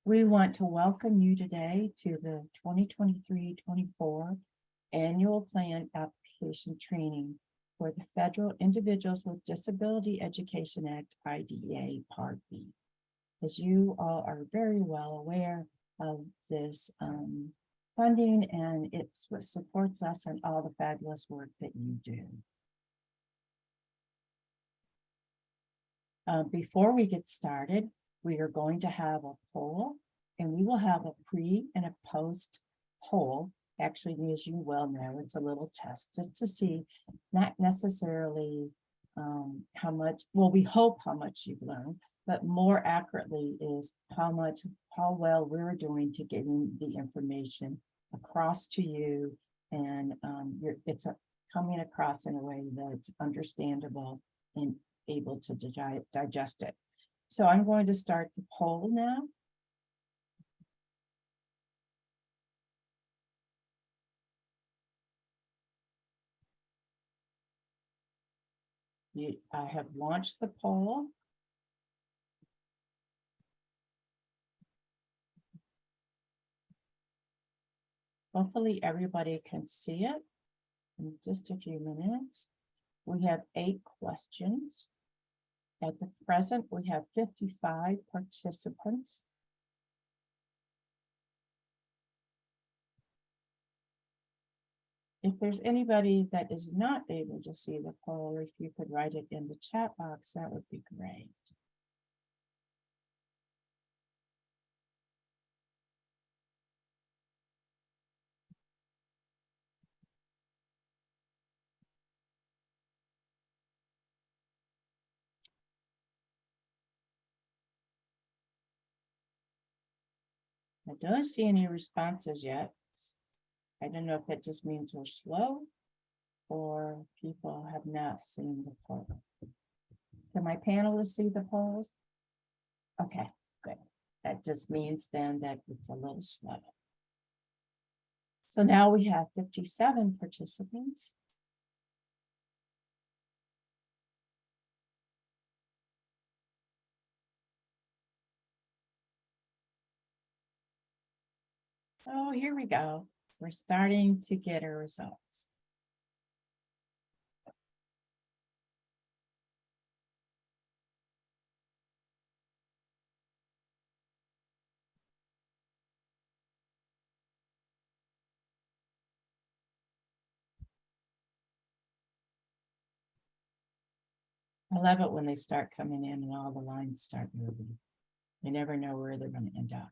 We want to welcome you today to the 2023-24 Annual Plan Application Training for the Federal Individuals with Disability Education Act, IDEA Part B. As you all are very well aware of this funding, and it's what supports us and all the fabulous work that you do. Before we get started, we are going to have a poll, and we will have a pre and a post poll. Actually, as you well know, it's a little test just to see, not necessarily how much, well, we hope how much you've learned, but more accurately is how well we're doing to getting the information across to you, and it's coming across in a way that's understandable and able to digest it. So I'm going to start the poll now. I have launched the poll. Hopefully everybody can see it in just a few minutes. We have 8 questions. At the present, we have 55 participants. If there's anybody that is not able to see the poll, if you could write it in the chat box, that would be great. I don't see any responses yet. I don't know if that just means we're slow or people have not seen the poll. Can my panelists see the polls? Okay, good. That just means then that it's a little slow. So now we have 57 participants. Oh, here we go. We're starting to get our results. I love it when they start coming in and all the lines start moving. You never know where they're going to end up.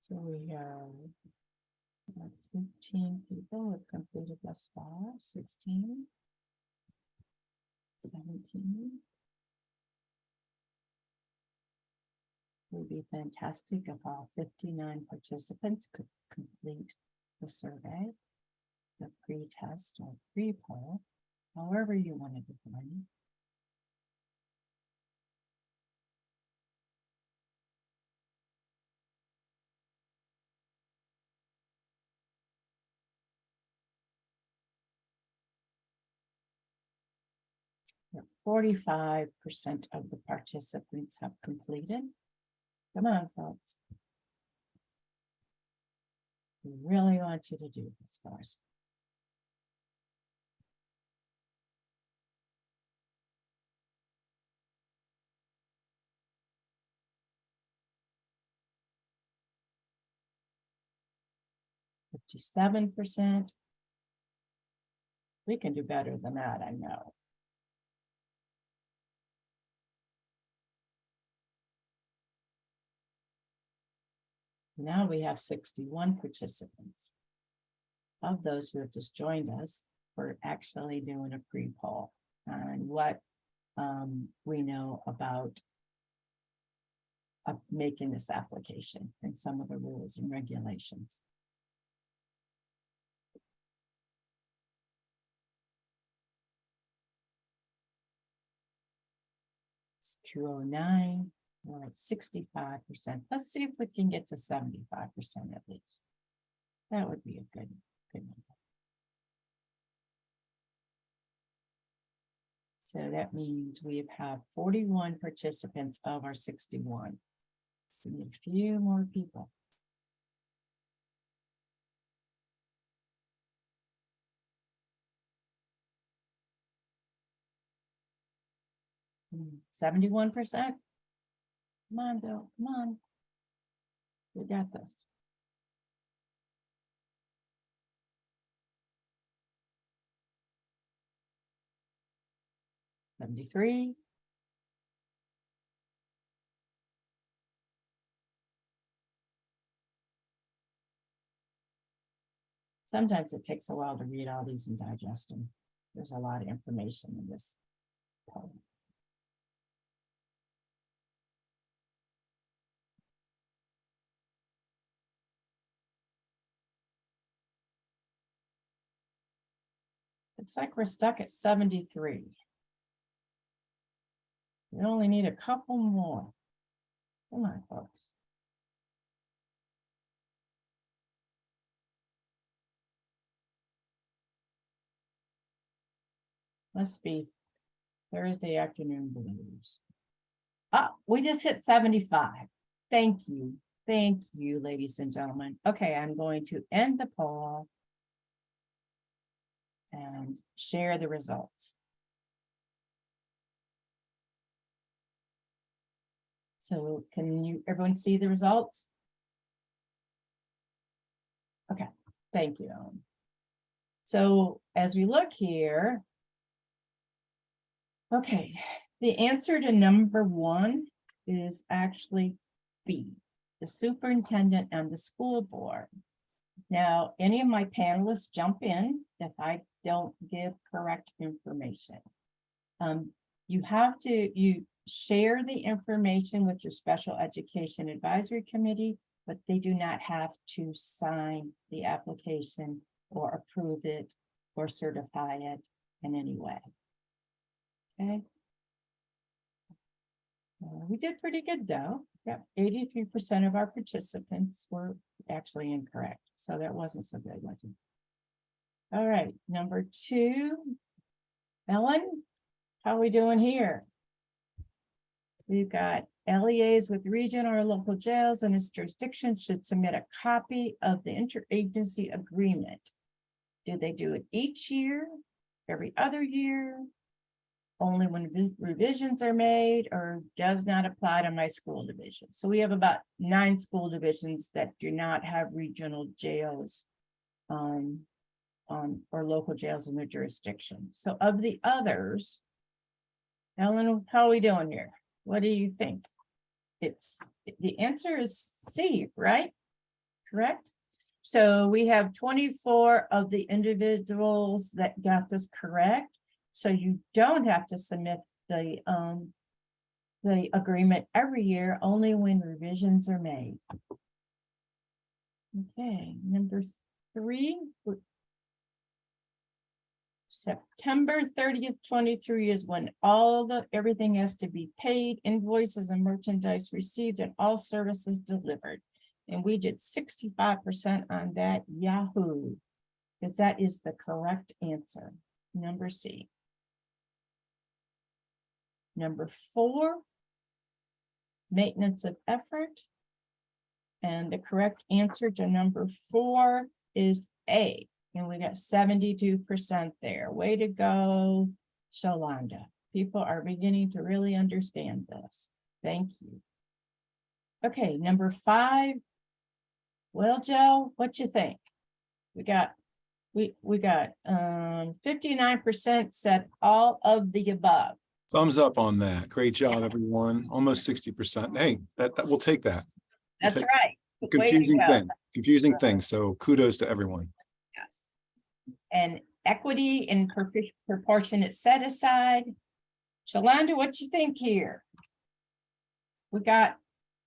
So we have 15 people have completed thus far, 16, 17. It would be fantastic if all 59 participants could complete the survey, the pre-test or pre-poll, however you want to define it. Yeah, 45% of the participants have completed. Come on, folks. We really want you to do this for us. %. We can do better than that, I know. Now we have 61 participants. Of those who have just joined us, we're actually doing a pre-poll on what we know about making this application and some of the rules and regulations. It's 209. We're at 65%. Let's see if we can get to 75% at least. That would be a good number. So that means we have 41 participants of our 61. We need a few more people. Hmm, 71%. Come on, though. Come on. We got this. $73. Sometimes it takes a while to read all these and digest them. There's a lot of information in this poem. Looks like we're stuck at 73. We only need a couple more. Come on, folks. Must be Thursday afternoon blues. Ah, we just hit 75. Thank you. Thank you, ladies and gentlemen. Okay, I'm going to end the poll and share the results. So can everyone see the results? Okay, thank you. So as we look here, okay, the answer to number 1 is actually B, the superintendent and the school board. Now, any of my panelists jump in if I don't give correct information. You share the information with your special education advisory committee, but they do not have to sign the application or approve it or certify it in any way. Okay. We did pretty good though. Yep, 83% of our participants were actually incorrect. So that wasn't so good, was it? All right, number 2. Ellen, how are we doing here? We've got LEAs with regional or local jails and its jurisdiction should submit a copy of the interagency agreement. Do they do it each year, every other year, only when revisions are made, or does not apply to my school division? So we have about 9 school divisions that do not have regional jails or local jails in their jurisdiction. So of the others, Ellen, how are we doing here? What do you think? The answer is C, right? Correct? So we have 24 of the individuals that got this correct. So you don't have to submit the agreement every year, only when revisions are made. Okay, number 3. September 30th, 23 is when everything has to be paid, invoices and merchandise received, and all services delivered. And we did 65% on that. Yahoo, because that is the correct answer. Number C. Number 4, maintenance of effort. And the correct answer to number 4 is A. And we got 72% there. Way to go, Shalonda. People are beginning to really understand this. Thank you. Okay, number 5. Well, Joe, what you think? We got 59% said all of the above. Thumbs up on that. Great job, everyone. Almost 60%. Hey, that we'll take that. That's right. Confusing thing. So kudos to everyone. Yes. And equity and proportionate set aside. Shalonda, what you think here? We got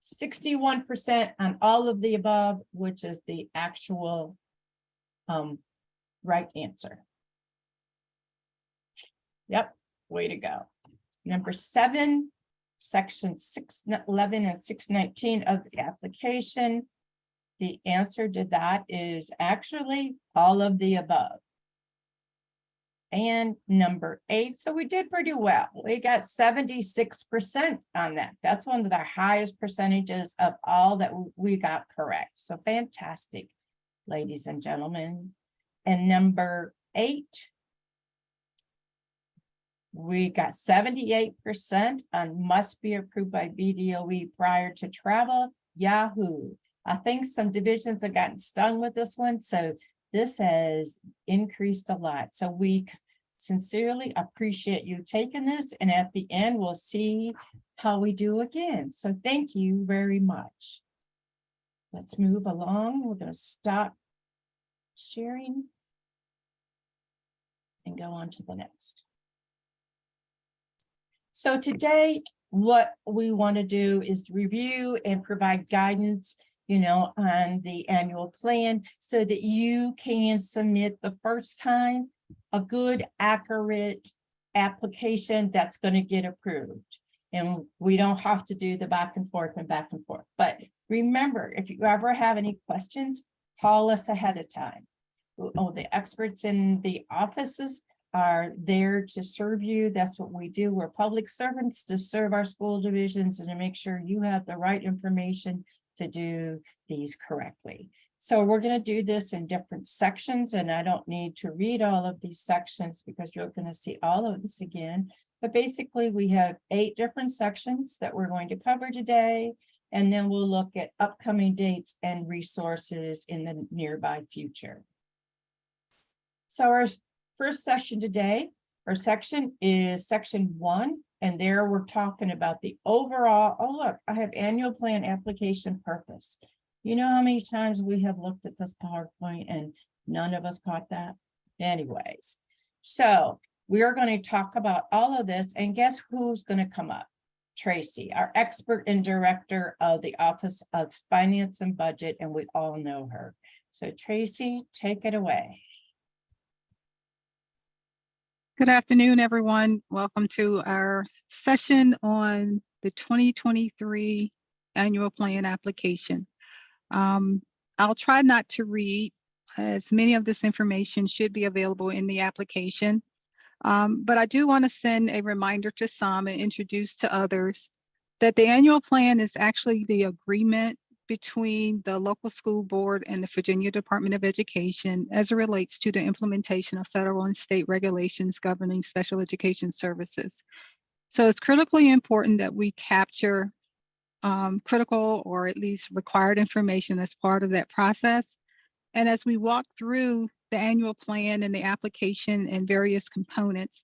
61% on all of the above, which is the actual right answer. Yep, way to go. Number 7, section 611 and 619 of the application? The answer to that is actually all of the above. And number 8, so we did pretty well. We got 76% on that. That's one of the highest percentages of all that we got correct. So fantastic, ladies and gentlemen. And number 8, we got 78% on must be approved by BDOE prior to travel. Yahoo! I think some divisions have gotten stung with this one, so this has increased a lot. So we sincerely appreciate you taking this, and at the end, we'll see how we do again. So thank you very much. Let's move along. We're going to stop sharing and go on to the next. So today, what we want to do is review and provide guidance, on the annual plan so that you can submit the first time a good, accurate application that's going to get approved. And we don't have to do the back and forth. But remember, if you ever have any questions, call us ahead of time. Oh, the experts in the offices are there to serve you. That's what we do. We're public servants to serve our school divisions and to make sure you have the right information to do these correctly. So we're going to do this in different sections, and I don't need to read all of these sections because you're going to see all of this again. But basically, we have 8 different sections that we're going to cover today, and then we'll look at upcoming dates and resources in the nearby future. So our first session today, our section is section 1. And there we're talking about the overall, oh, look, I have annual plan application purpose. You know how many times we have looked at this PowerPoint and none of us caught that? Anyways, so we are going to talk about all of this, and guess who's going to come up? Tracy, our expert and director of the Office of Finance and Budget, and we all know her. So Tracy, take it away. Good afternoon, everyone. Welcome to our session on the 2023 annual plan application. I'll try not to read, as many of this information should be available in the application. But I do want to send a reminder to some and introduce to others that the annual plan is actually the agreement between the local school board and the Virginia Department of Education as it relates to the implementation of federal and state regulations governing special education services. So it's critically important that we capture critical or at least required information as part of that process. And as we walk through the annual plan and the application and various components,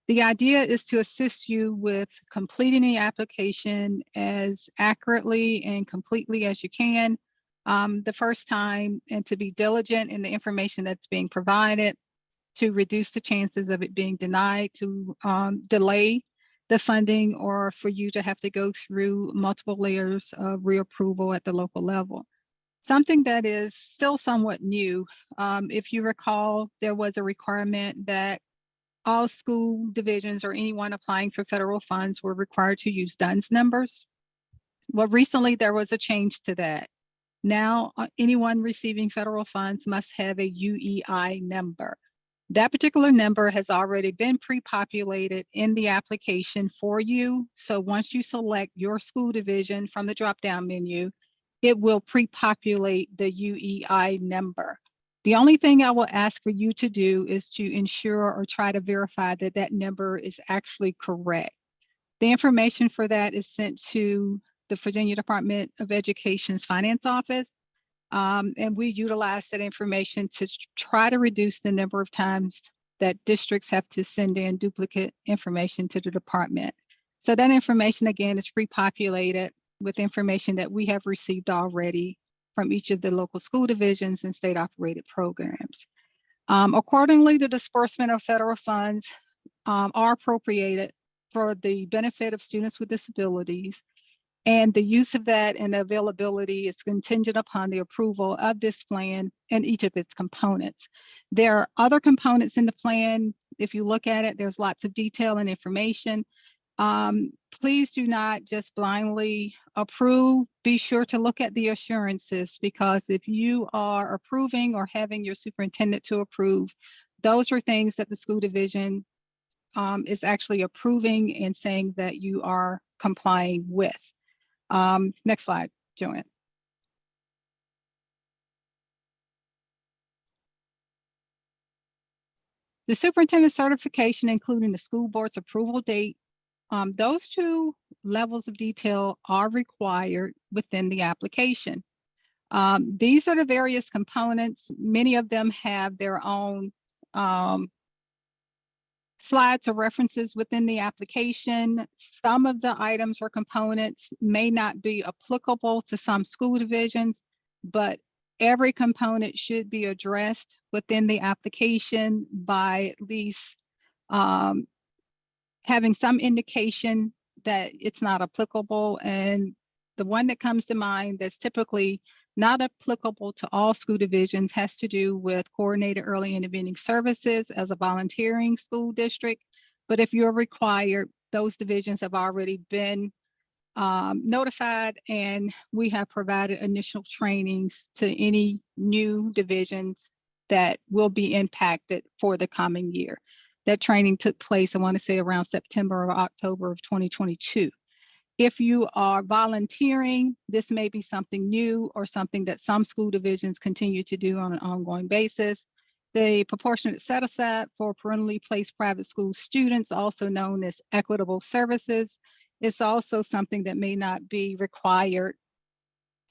the idea is to assist you with completing the application as accurately and completely as you can the first time, and to be diligent in the information that's being provided to reduce the chances of it being denied, to delay the funding, or for you to have to go through multiple layers of reapproval at the local level. Something that is still somewhat new, if you recall, there was a requirement that all school divisions or anyone applying for federal funds were required to use DUNS numbers. Well, recently there was a change to that. Now, anyone receiving federal funds must have a UEI number. That particular number has already been pre-populated in the application for you. So once you select your school division from the drop-down menu, it will pre-populate the UEI number. The only thing I will ask for you to do is to ensure or try to verify that that number is actually correct. The information for that is sent to the Virginia Department of Education's finance office, and we utilize that information to try to reduce the number of times that districts have to send in duplicate information to the department. So that information, again, is pre-populated with information that we have received already from each of the local school divisions and state operated programs. Accordingly, the disbursement of federal funds are appropriated for the benefit of students with disabilities, and the use of that and availability is contingent upon the approval of this plan and each of its components. There are other components in the plan. If you look at it, there's lots of detail and information. Please do not just blindly approve. Be sure to look at the assurances, because if you are approving or having your superintendent to approve, those are things that the school division is actually approving and saying that you are complying with. Next slide, Joanne. The superintendent certification, including the school board's approval date, those two levels of detail are required within the application. These are the various components. Many of them have their own slides or references within the application. Some of the items or components may not be applicable to some school divisions, but every component should be addressed within the application by at least having some indication that it's not applicable. And the one that comes to mind that's typically not applicable to all school divisions has to do with coordinated early intervening services as a volunteering school district. But if you're required, those divisions have already been notified, and we have provided initial trainings to any new divisions that will be impacted for the coming year. That training took place, I want to say, around September or October of 2022. If you are volunteering, this may be something new or something that some school divisions continue to do on an ongoing basis. The proportionate set aside for parentally placed private school students, also known as equitable services, is also something that may not be required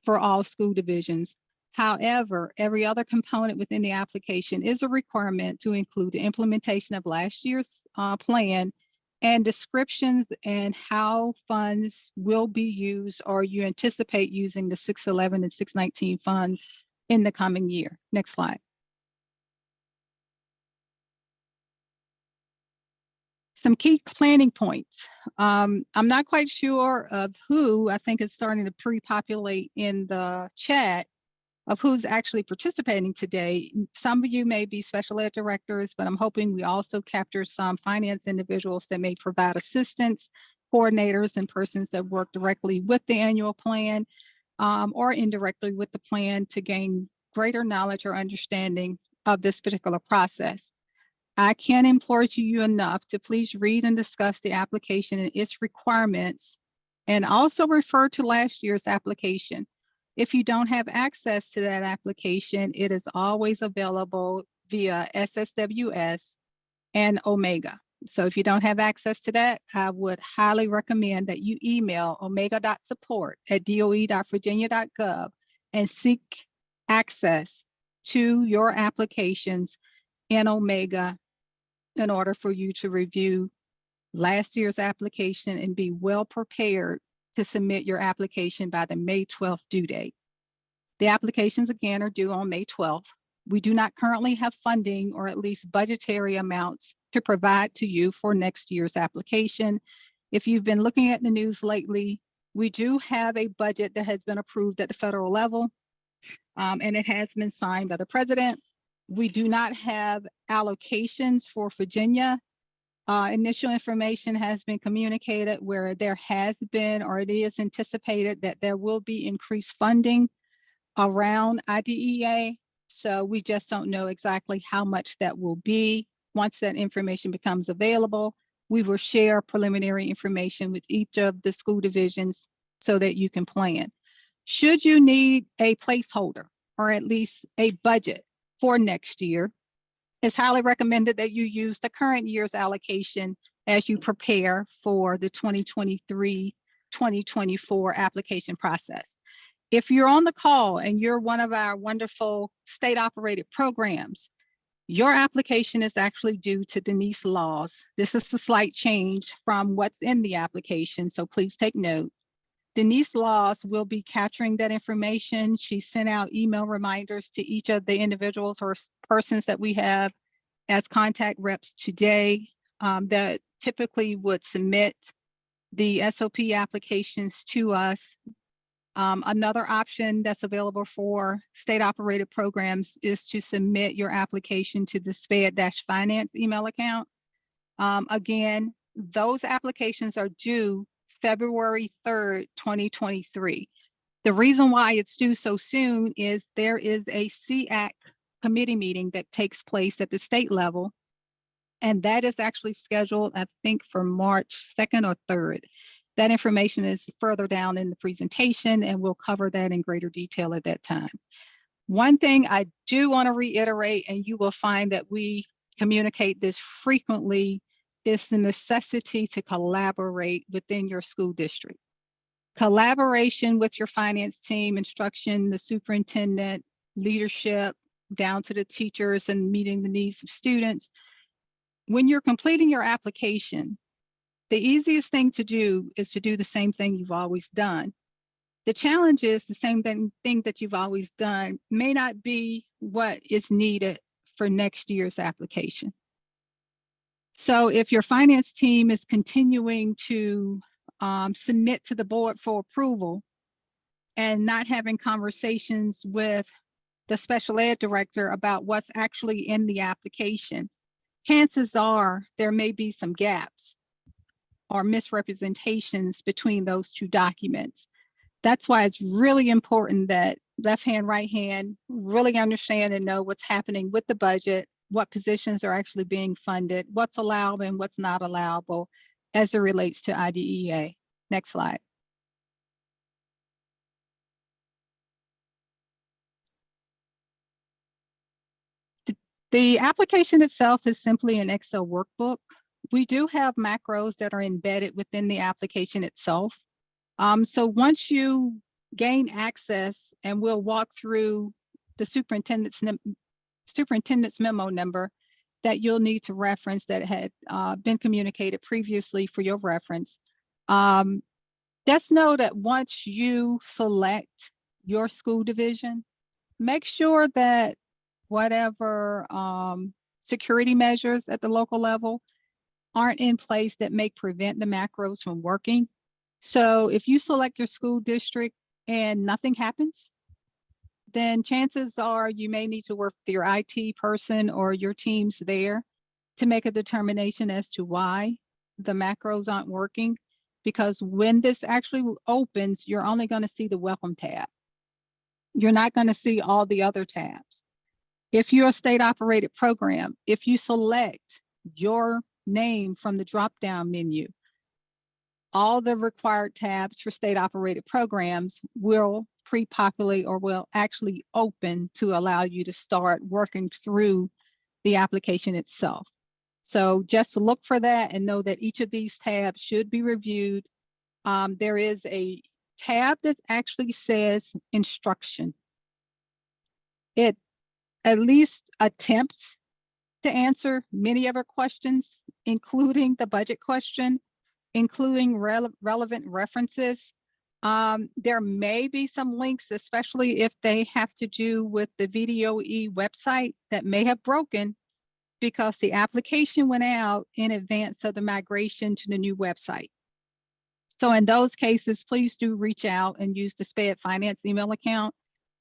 for all school divisions. However, every other component within the application is a requirement to include the implementation of last year's plan and descriptions and how funds will be used, or you anticipate using the 611 and 619 funds in the coming year. Next slide. Some key planning points. I'm not quite sure of who, I think it's starting to pre-populate in the chat, of who's actually participating today. Some of you may be special ed directors, but I'm hoping we also capture some finance individuals that may provide assistance, coordinators, and persons that work directly with the annual plan or indirectly with the plan to gain greater knowledge or understanding of this particular process. I can't implore to you enough to please read and discuss the application and its requirements, and also refer to last year's application. If you don't have access to that application, it is always available via SSWS and Omega. So if you don't have access to that, I would highly recommend that you email omega.support@doe.virginia.gov and seek access to your applications in Omega in order for you to review last year's application and be well prepared to submit your application by the May 12th due date. The applications again are due on May 12th. We do not currently have funding, or at least budgetary amounts, to provide to you for next year's application. If you've been looking at the news lately, we do have a budget that has been approved at the federal level, and it has been signed by the president. We do not have allocations for Virginia. Initial information has been communicated where there has been, or it is anticipated that there will be increased funding around IDEA. So we just don't know exactly how much that will be. Once that information becomes available, we will share preliminary information with each of the school divisions so that you can plan. Should you need a placeholder or at least a budget for next year, it's highly recommended that you use the current year's allocation as you prepare for the 2023-2024 application process. If you're on the call and you're one of our wonderful state operated programs, your application is actually due to Denise Laws. This is a slight change from what's in the application, so please take note. Denise Laws will be capturing that information. She sent out email reminders to each of the individuals or persons that we have as contact reps today that typically would submit the SOP applications to us. Another option that's available for state operated programs is to submit your application to the SPED-Finance email account. Again, those applications are due February 3rd, 2023. The reason why it's due so soon is there is a CAC committee meeting that takes place at the state level. And that is actually scheduled, I think, for March 2nd or 3rd. That information is further down in the presentation, and we'll cover that in greater detail at that time. One thing I do want to reiterate, and you will find that we communicate this frequently, is the necessity to collaborate within your school district. Collaboration with your finance team, instruction, the superintendent, leadership, down to the teachers and meeting the needs of students. When you're completing your application, the easiest thing to do is to do the same thing you've always done. The challenge is the same thing that you've always done may not be what is needed for next year's application. So if your finance team is continuing to submit to the board for approval and not having conversations with the special ed director about what's actually in the application, chances are there may be some gaps or misrepresentations between those two documents. That's why it's really important that left hand, right hand really understand and know what's happening with the budget, what positions are actually being funded, what's allowable and what's not allowable as it relates to IDEA. Next slide. The application itself is simply an Excel workbook. We do have macros that are embedded within the application itself. So once you gain access, and we'll walk through the superintendent's memo number that you'll need to reference that had been communicated previously for your reference. Just know that once you select your school division, make sure that whatever security measures at the local level aren't in place that may prevent the macros from working. So if you select your school district and nothing happens, then chances are you may need to work with your IT person or your teams there to make a determination as to why the macros aren't working. Because when this actually opens, you're only going to see the welcome tab. You're not going to see all the other tabs. If you're a state operated program, if you select your name from the drop-down menu, all the required tabs for state operated programs will pre-populate or will actually open to allow you to start working through the application itself. So just look for that and know that each of these tabs should be reviewed. There is a tab that actually says instruction. It at least attempts to answer many of our questions, including the budget question, including relevant references. There may be some links, especially if they have to do with the VDOE website, that may have broken because the application went out in advance of the migration to the new website. So in those cases, please do reach out and use the SPED Finance email account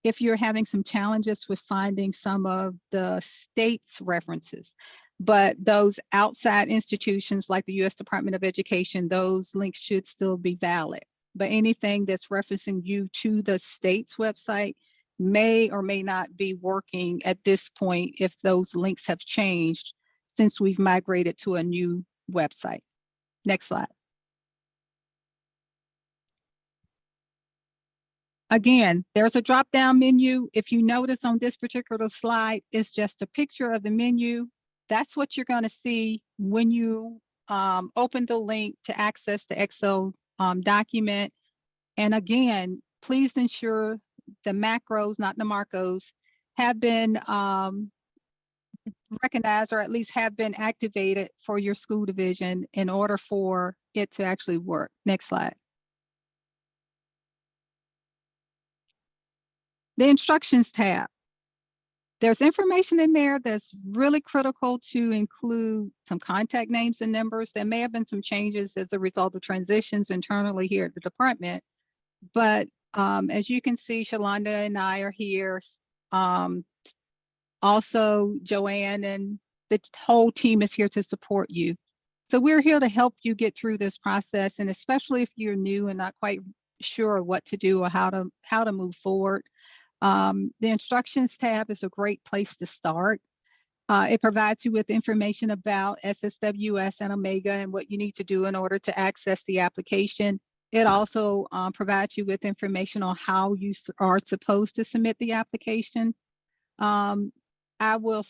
if you're having some challenges with finding some of the state's references. But those outside institutions like the U.S. Department of Education, those links should still be valid. But anything that's referencing you to the state's website may or may not be working at this point if those links have changed since we've migrated to a new website. Next slide. Again, there's a drop-down menu. If you notice on this particular slide, it's just a picture of the menu. That's what you're going to see when you open the link to access the Excel document. And again, please ensure the macros, not the Marcos, have been recognized or at least have been activated for your school division in order for it to actually work. Next slide. The instructions tab. There's information in there that's really critical to include some contact names and numbers. There may have been some changes as a result of transitions internally here at the department. But as you can see, Shalonda and I are here. Also, Joanne and the whole team is here to support you. So we're here to help you get through this process, and especially if you're new and not quite sure what to do or how to move forward. The instructions tab is a great place to start. It provides you with information about SSWS and Omega and what you need to do in order to access the application. It also provides you with information on how you are supposed to submit the application. I will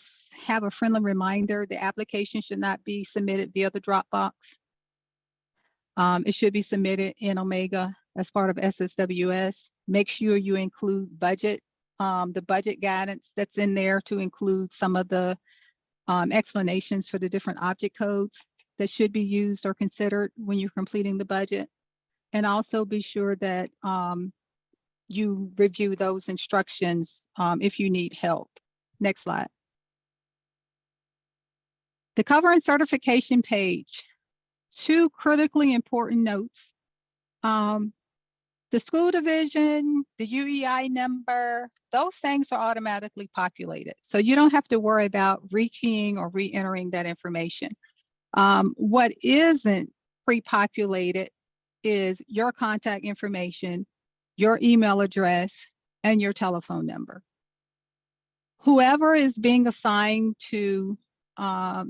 have a friendly reminder, the application should not be submitted via the Dropbox. It should be submitted in Omega as part of SSWS. Make sure you include budget, the budget guidance that's in there to include some of the explanations for the different object codes that should be used or considered when you're completing the budget. And also be sure that you review those instructions if you need help. Next slide. The cover and certification page. 2 critically important notes. The school division, the UEI number, those things are automatically populated. So you don't have to worry about rekeying or re-entering that information. What isn't pre-populated is your contact information, your email address, and your telephone number. Whoever is being assigned to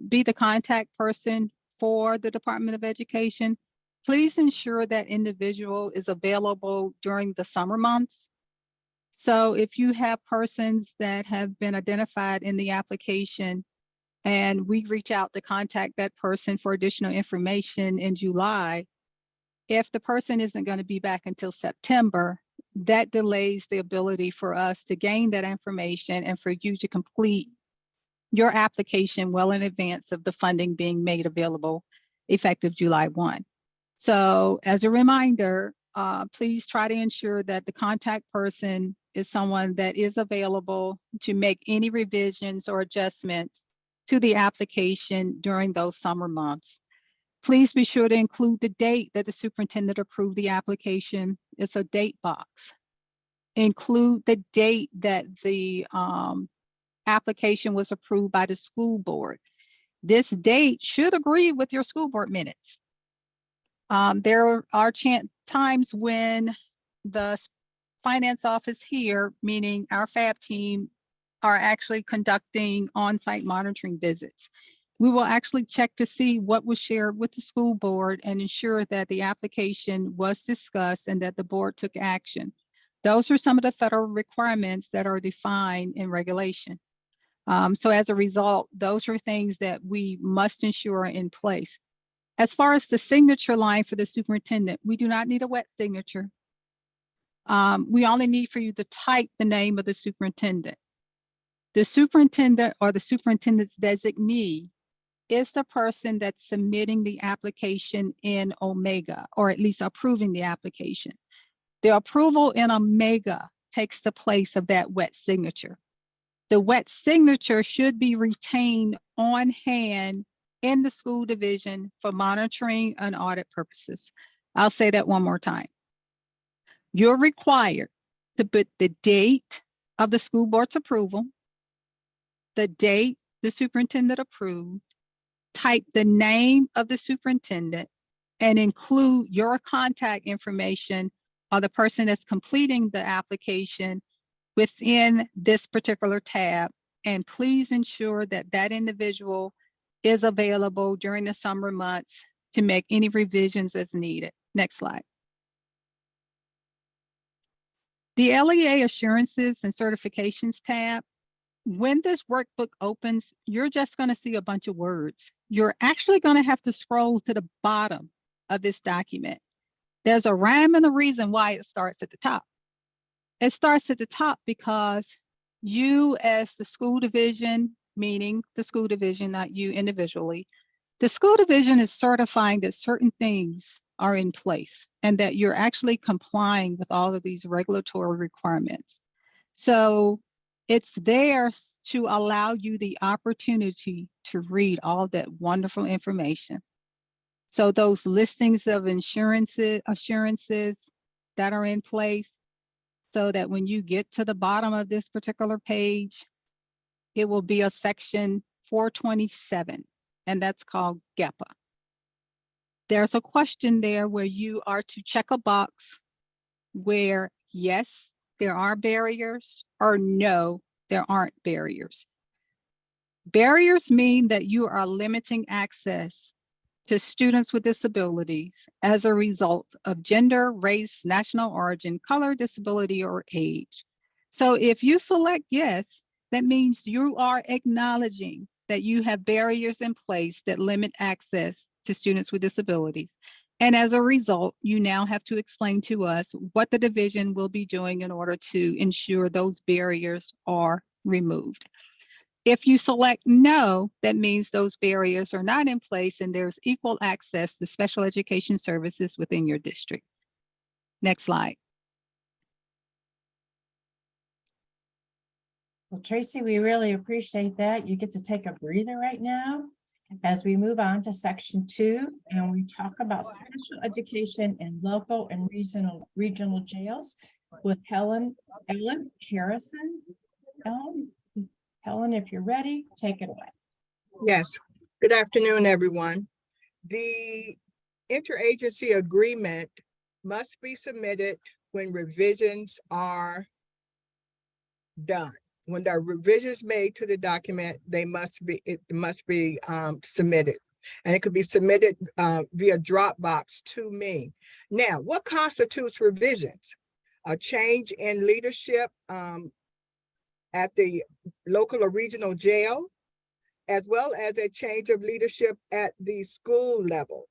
be the contact person for the Department of Education, please ensure that individual is available during the summer months. So if you have persons that have been identified in the application and we reach out to contact that person for additional information in July, if the person isn't going to be back until September, that delays the ability for us to gain that information and for you to complete your application well in advance of the funding being made available effective July 1. So as a reminder, please try to ensure that the contact person is someone that is available to make any revisions or adjustments to the application during those summer months. Please be sure to include the date that the superintendent approved the application. It's a date box. Include the date that the application was approved by the school board. This date should agree with your school board minutes. There are times when the finance office here, meaning our FAB team, are actually conducting on-site monitoring visits. We will actually check to see what was shared with the school board and ensure that the application was discussed and that the board took action. Those are some of the federal requirements that are defined in regulation. So as a result, those are things that we must ensure are in place. As far as the signature line for the superintendent, we do not need a wet signature. We only need for you to type the name of the superintendent. The superintendent or the superintendent's designee is the person that's submitting the application in Omega, or at least approving the application. The approval in Omega takes the place of that wet signature. The wet signature should be retained on hand in the school division for monitoring and audit purposes. I'll say that one more time. You're required to put the date of the school board's approval, the date the superintendent approved, type the name of the superintendent, and include your contact information or the person that's completing the application within this particular tab. And please ensure that that individual is available during the summer months to make any revisions as needed. Next slide. The LEA Assurances and Certifications tab, when this workbook opens, you're just going to see a bunch of words. You're actually going to have to scroll to the bottom of this document. There's a rhyme and a reason why it starts at the top. It starts at the top because you, as the school division, meaning the school division, not you individually, the school division is certifying that certain things are in place and that you're actually complying with all of these regulatory requirements. So it's there to allow you the opportunity to read all that wonderful information. So those listings of assurances that are in place, so that when you get to the bottom of this particular page, it will be a section 427, and that's called GEPA. there's a question there where you are to check a box where yes, there are barriers, or no, there aren't barriers. Barriers mean that you are limiting access to students with disabilities as a result of gender, race, national origin, color, disability, or age. So if you select yes, that means you are acknowledging that you have barriers in place that limit access to students with disabilities. And as a result, you now have to explain to us what the division will be doing in order to ensure those barriers are removed. If you select no, that means those barriers are not in place and there's equal access to special education services within your district. Next slide. Well, Tracy, we really appreciate that. You get to take a breather right now as we move on to section 2, and we talk about special education in local and regional jails with Ellen Harrison. Helen, if you're ready, take it away. Yes, good afternoon, everyone. The interagency agreement must be submitted when revisions are done. When there are revisions made to the document, it must be submitted. And it could be submitted via Dropbox to me. Now, what constitutes revisions? A change in leadership at the local or regional jail, as well as a change of leadership at the school level.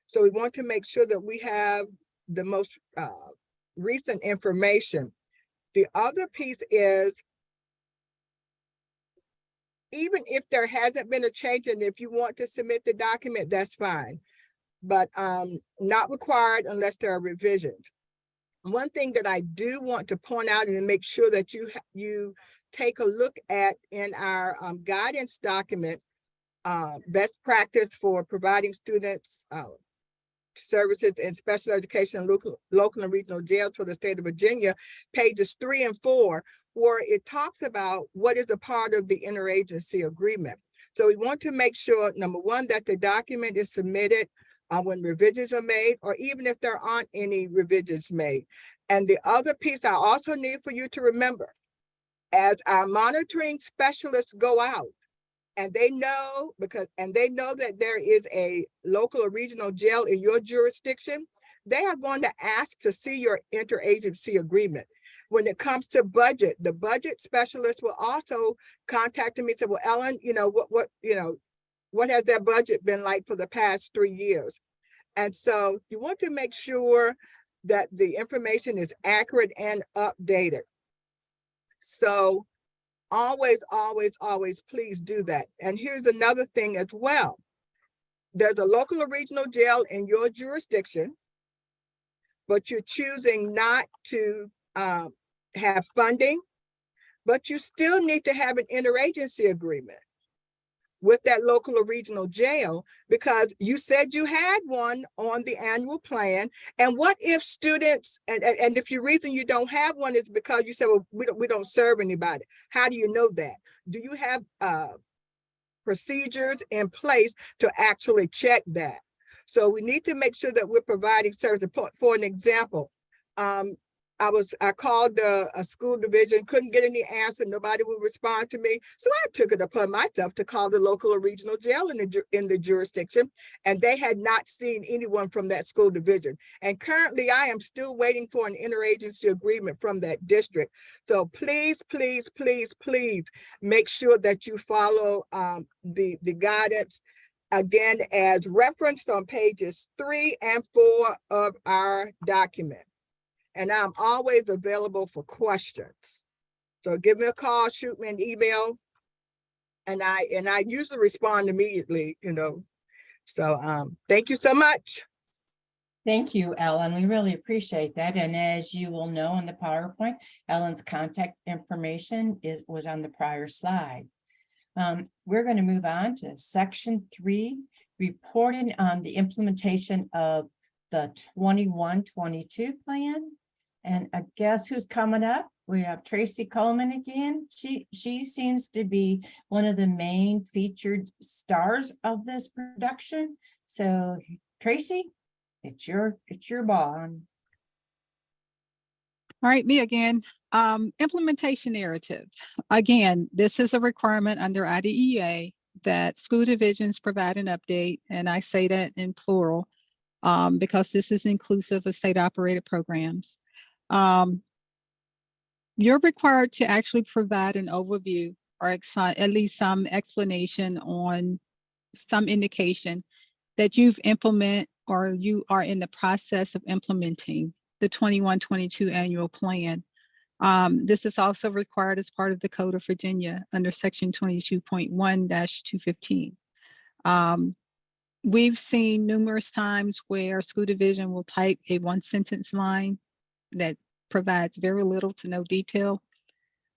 So we want to make sure that we have the most recent information. The other piece is, even if there hasn't been a change, and if you want to submit the document, that's fine, but not required unless there are revisions. One thing that I do want to point out and make sure that you take a look at in our guidance document, best practice for providing students services in special education, local and regional jails for the state of Virginia, pages 3 and 4, where it talks about what is a part of the interagency agreement. So we want to make sure, number one, that the document is submitted when revisions are made, or even if there aren't any revisions made. And the other piece I also need for you to remember, as our monitoring specialists go out, and they know that there is a local or regional jail in your jurisdiction, they are going to ask to see your interagency agreement. When it comes to budget, the budget specialist will also contact me and say, well, Ellen, what has that budget been like for the past 3 years? And so you want to make sure that the information is accurate and updated. So always, always, always, please do that. And here's another thing as well. There's a local or regional jail in your jurisdiction, but you're choosing not to have funding, but you still need to have an interagency agreement with that local or regional jail, because you said you had one on the annual plan. And what if students, and if the reason you don't have one is because you said, well, we don't serve anybody. How do you know that? Do you have procedures in place to actually check that? So we need to make sure that we're providing service. For an example, I called a school division, couldn't get any answer, nobody would respond to me. So I took it upon myself to call the local or regional jail in the jurisdiction, and they had not seen anyone from that school division. And currently I am still waiting for an interagency agreement from that district. So please, please, please, please make sure that you follow the guidance, again, as referenced on pages 3 and 4 of our document. And I'm always available for questions. So give me a call, shoot me an email, and I usually respond immediately, So thank you so much. Thank you, Ellen. We really appreciate that. And as you will know in the PowerPoint, Ellen's contact information was on the prior slide. We're going to move on to section 3, reporting on the implementation of the 21-22 plan. And I guess who's coming up? We have Tracy Coleman again. She seems to be one of the main featured stars of this production. So Tracy, it's your ball. All right, me again. Implementation narratives. Again, this is a requirement under IDEA that school divisions provide an update, and I say that in plural because this is inclusive of state-operated programs. You're required to actually provide an overview or at least some explanation on some indication that you've implemented or you are in the process of implementing the 21-22 annual plan. This is also required as part of the Code of Virginia under section 22.1-215. We've seen numerous times where school division will type a one-sentence line that provides very little to no detail.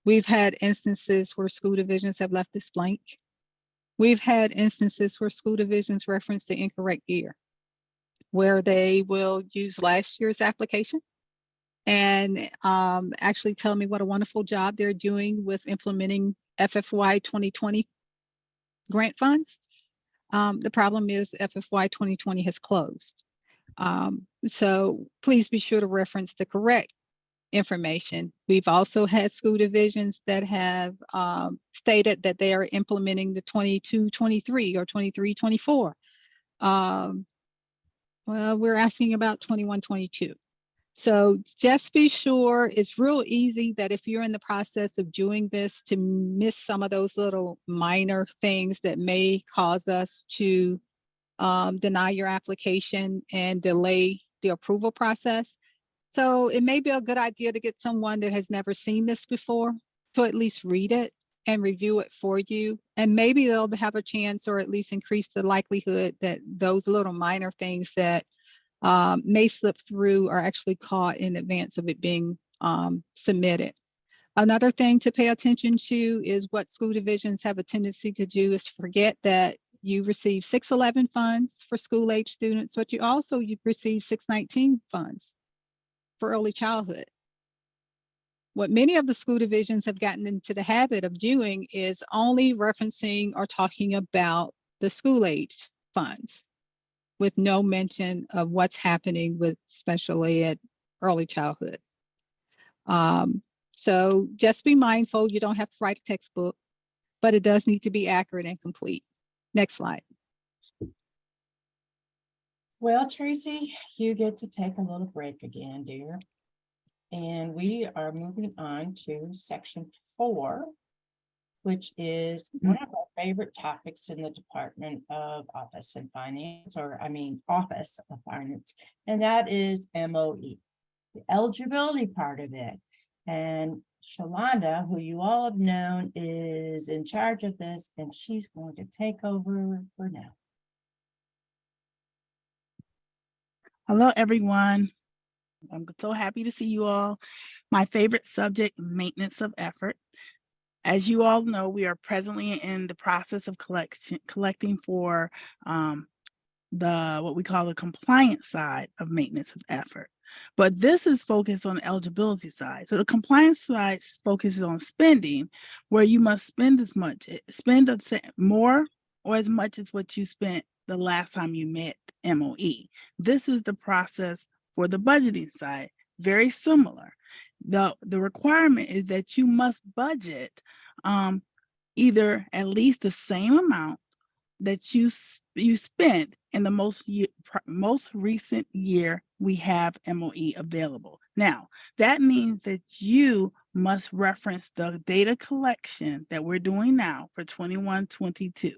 We've had instances where school divisions have left this blank. We've had instances where school divisions reference the incorrect year, where they will use last year's application and actually tell me what a wonderful job they're doing with implementing FFY 2020 grant funds. The problem is FFY 2020 has closed. So please be sure to reference the correct information. We've also had school divisions that have stated that they are implementing the 22-23 or 23-24. Well, we're asking about 21-22. So just be sure, it's real easy that if you're in the process of doing this to miss some of those little minor things that may cause us to deny your application and delay the approval process. So it may be a good idea to get someone that has never seen this before to at least read it and review it for you. And maybe they'll have a chance or at least increase the likelihood that those little minor things that may slip through are actually caught in advance of it being submitted. Another thing to pay attention to is what school divisions have a tendency to do is forget that you receive 611 funds for school age students, but you receive 619 funds for early childhood. What many of the school divisions have gotten into the habit of doing is only referencing or talking about the school age funds with no mention of what's happening with special ed early childhood. So just be mindful, you don't have to write a textbook, but it does need to be accurate and complete. Next slide. Well, Tracy, you get to take a little break again, dear. And we are moving on to section 4, which is one of our favorite topics in the Department of Office and Finance, Office of Finance, and that is MOE, the eligibility part of it. And Shalonda, who you all have known, is in charge of this, and she's going to take over for now. Hello, everyone. I'm so happy to see you all. My favorite subject, maintenance of effort. As you all know, we are presently in the process of collecting for what we call the compliance side of maintenance of effort. But this is focused on the eligibility side. So the compliance side focuses on spending, where you must spend more or as much as what you spent the last time you met MOE. This is the process for the budgeting side, very similar. The requirement is that you must budget either at least the same amount that you spent in the most recent year we have MOE available. Now, that means that you must reference the data collection that we're doing now for 21-22.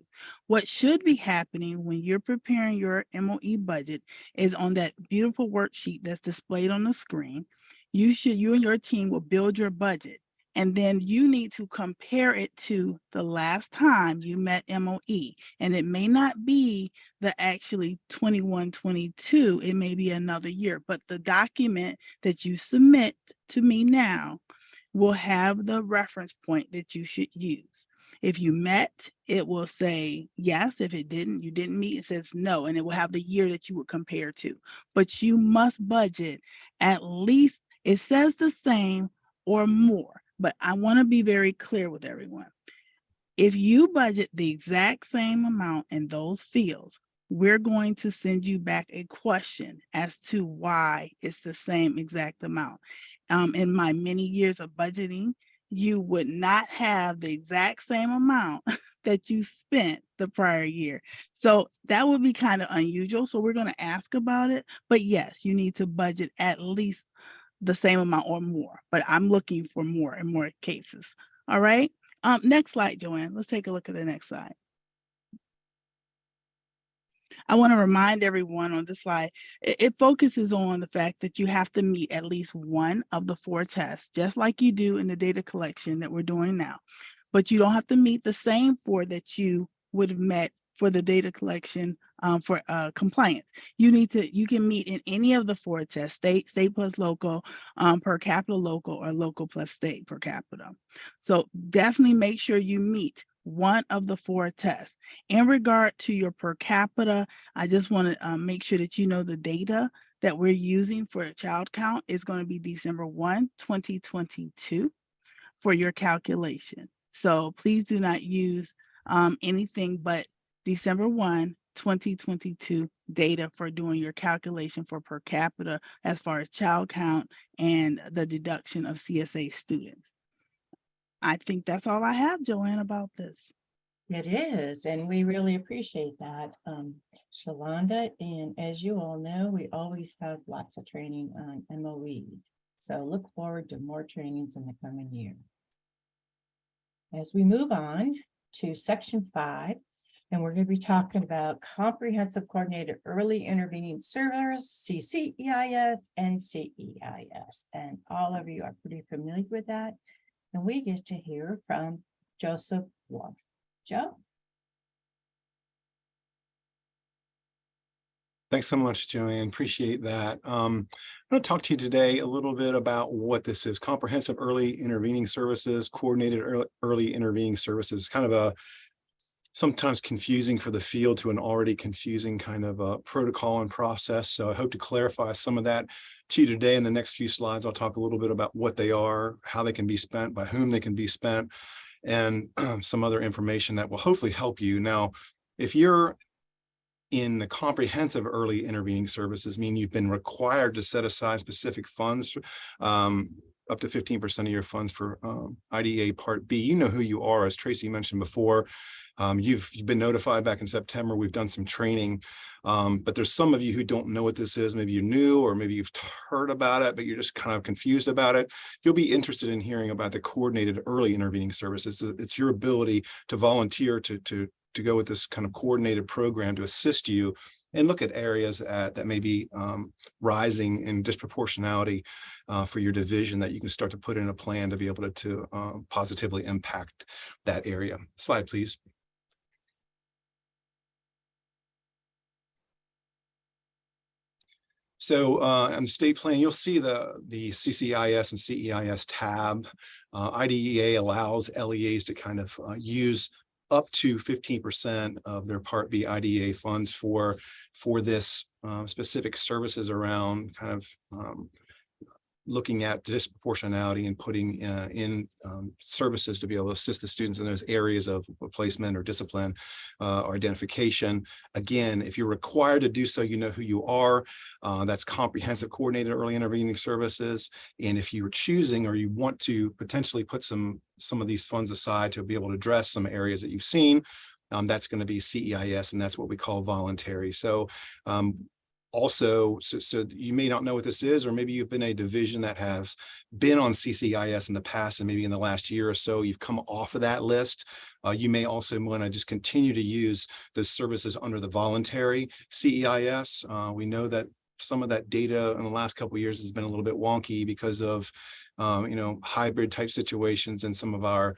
What should be happening when you're preparing your MOE budget is on that beautiful worksheet that's displayed on the screen. You and your team will build your budget. And then you need to compare it to the last time you met MOE. And it may not be the actually 21-22, it may be another year, but the document that you submit to me now will have the reference point that you should use. If you met, it will say yes. If it didn't, you didn't meet, it says no, and it will have the year that you would compare to. But you must budget at least, it says the same or more. But I want to be very clear with everyone. If you budget the exact same amount in those fields, we're going to send you back a question as to why it's the same exact amount. In my many years of budgeting, you would not have the exact same amount that you spent the prior year. So that would be kind of unusual. So we're going to ask about it. But yes, you need to budget at least the same amount or more. But I'm looking for more in more cases. All right. Next slide, Joanne. Let's take a look at the next slide. I want to remind everyone on this slide, it focuses on the fact that you have to meet at least one of the 4 tests, just like you do in the data collection that we're doing now. But you don't have to meet the same 4 that you would have met for the data collection for compliance. You can meet in any of the 4 tests, state plus local, per capita local, or local plus state per capita. So definitely make sure you meet one of the 4 tests. In regard to your per capita, I just want to make sure that you know the data that we're using for a child count is going to be December 1, 2022 for your calculation. So please do not use anything but December 1, 2022 data for doing your calculation for per capita as far as child count and the deduction of CSA students. I think that's all I have, Joanne, about this. It is, and we really appreciate that, Shalonda. And as you all know, we always have lots of training on MOE. So look forward to more trainings in the coming year. As we move on to section 5, and we're going to be talking about comprehensive coordinated early intervening service, CCEIS and CEIS. And all of you are pretty familiar with that. And we get to hear from Joseph Wolf. Joe? Thanks so much, Joanne. Appreciate that. I'm going to talk to you today a little bit about what this is. Comprehensive Early Intervening Services, Coordinated Early Intervening Services, kind of a sometimes confusing for the field to an already confusing kind of a protocol and process. So I hope to clarify some of that to you today. In the next few slides, I'll talk a little bit about what they are, how they can be spent, by whom they can be spent, and some other information that will hopefully help you. Now, if you're in the comprehensive early intervening services, mean you've been required to set aside specific funds, up to 15% of your funds for IDEA Part B. You know who you are, as Tracy mentioned before. You've been notified back in September. We've done some training, but there's some of you who don't know what this is. Maybe you're new, or maybe you've heard about it, but you're just kind of confused about it. You'll be interested in hearing about the coordinated early intervening services. It's your ability to volunteer to go with this kind of coordinated program to assist you and look at areas that may be rising in disproportionality for your division, that you can start to put in a plan to be able to positively impact that area. Slide, please. So on the state plan, you'll see the CCIS and CEIS tab. IDEA allows LEAs to kind of use up to 15% of their Part B IDEA funds for this specific services around kind of looking at disproportionality and putting in services to be able to assist the students in those areas of placement or discipline or identification. Again, if you're required to do so, you know who you are. That's comprehensive coordinated early intervening services. And if you're choosing, or you want to potentially put some of these funds aside to be able to address some areas that you've seen, that's going to be CEIS, and that's what we call voluntary. So also, so you may not know what this is, or maybe you've been a division that has been on CCIS in the past, and maybe in the last year or so, you've come off of that list. You may also want to just continue to use those services under the voluntary CEIS. We know that some of that data in the last couple of years has been a little bit wonky because of hybrid type situations and some of our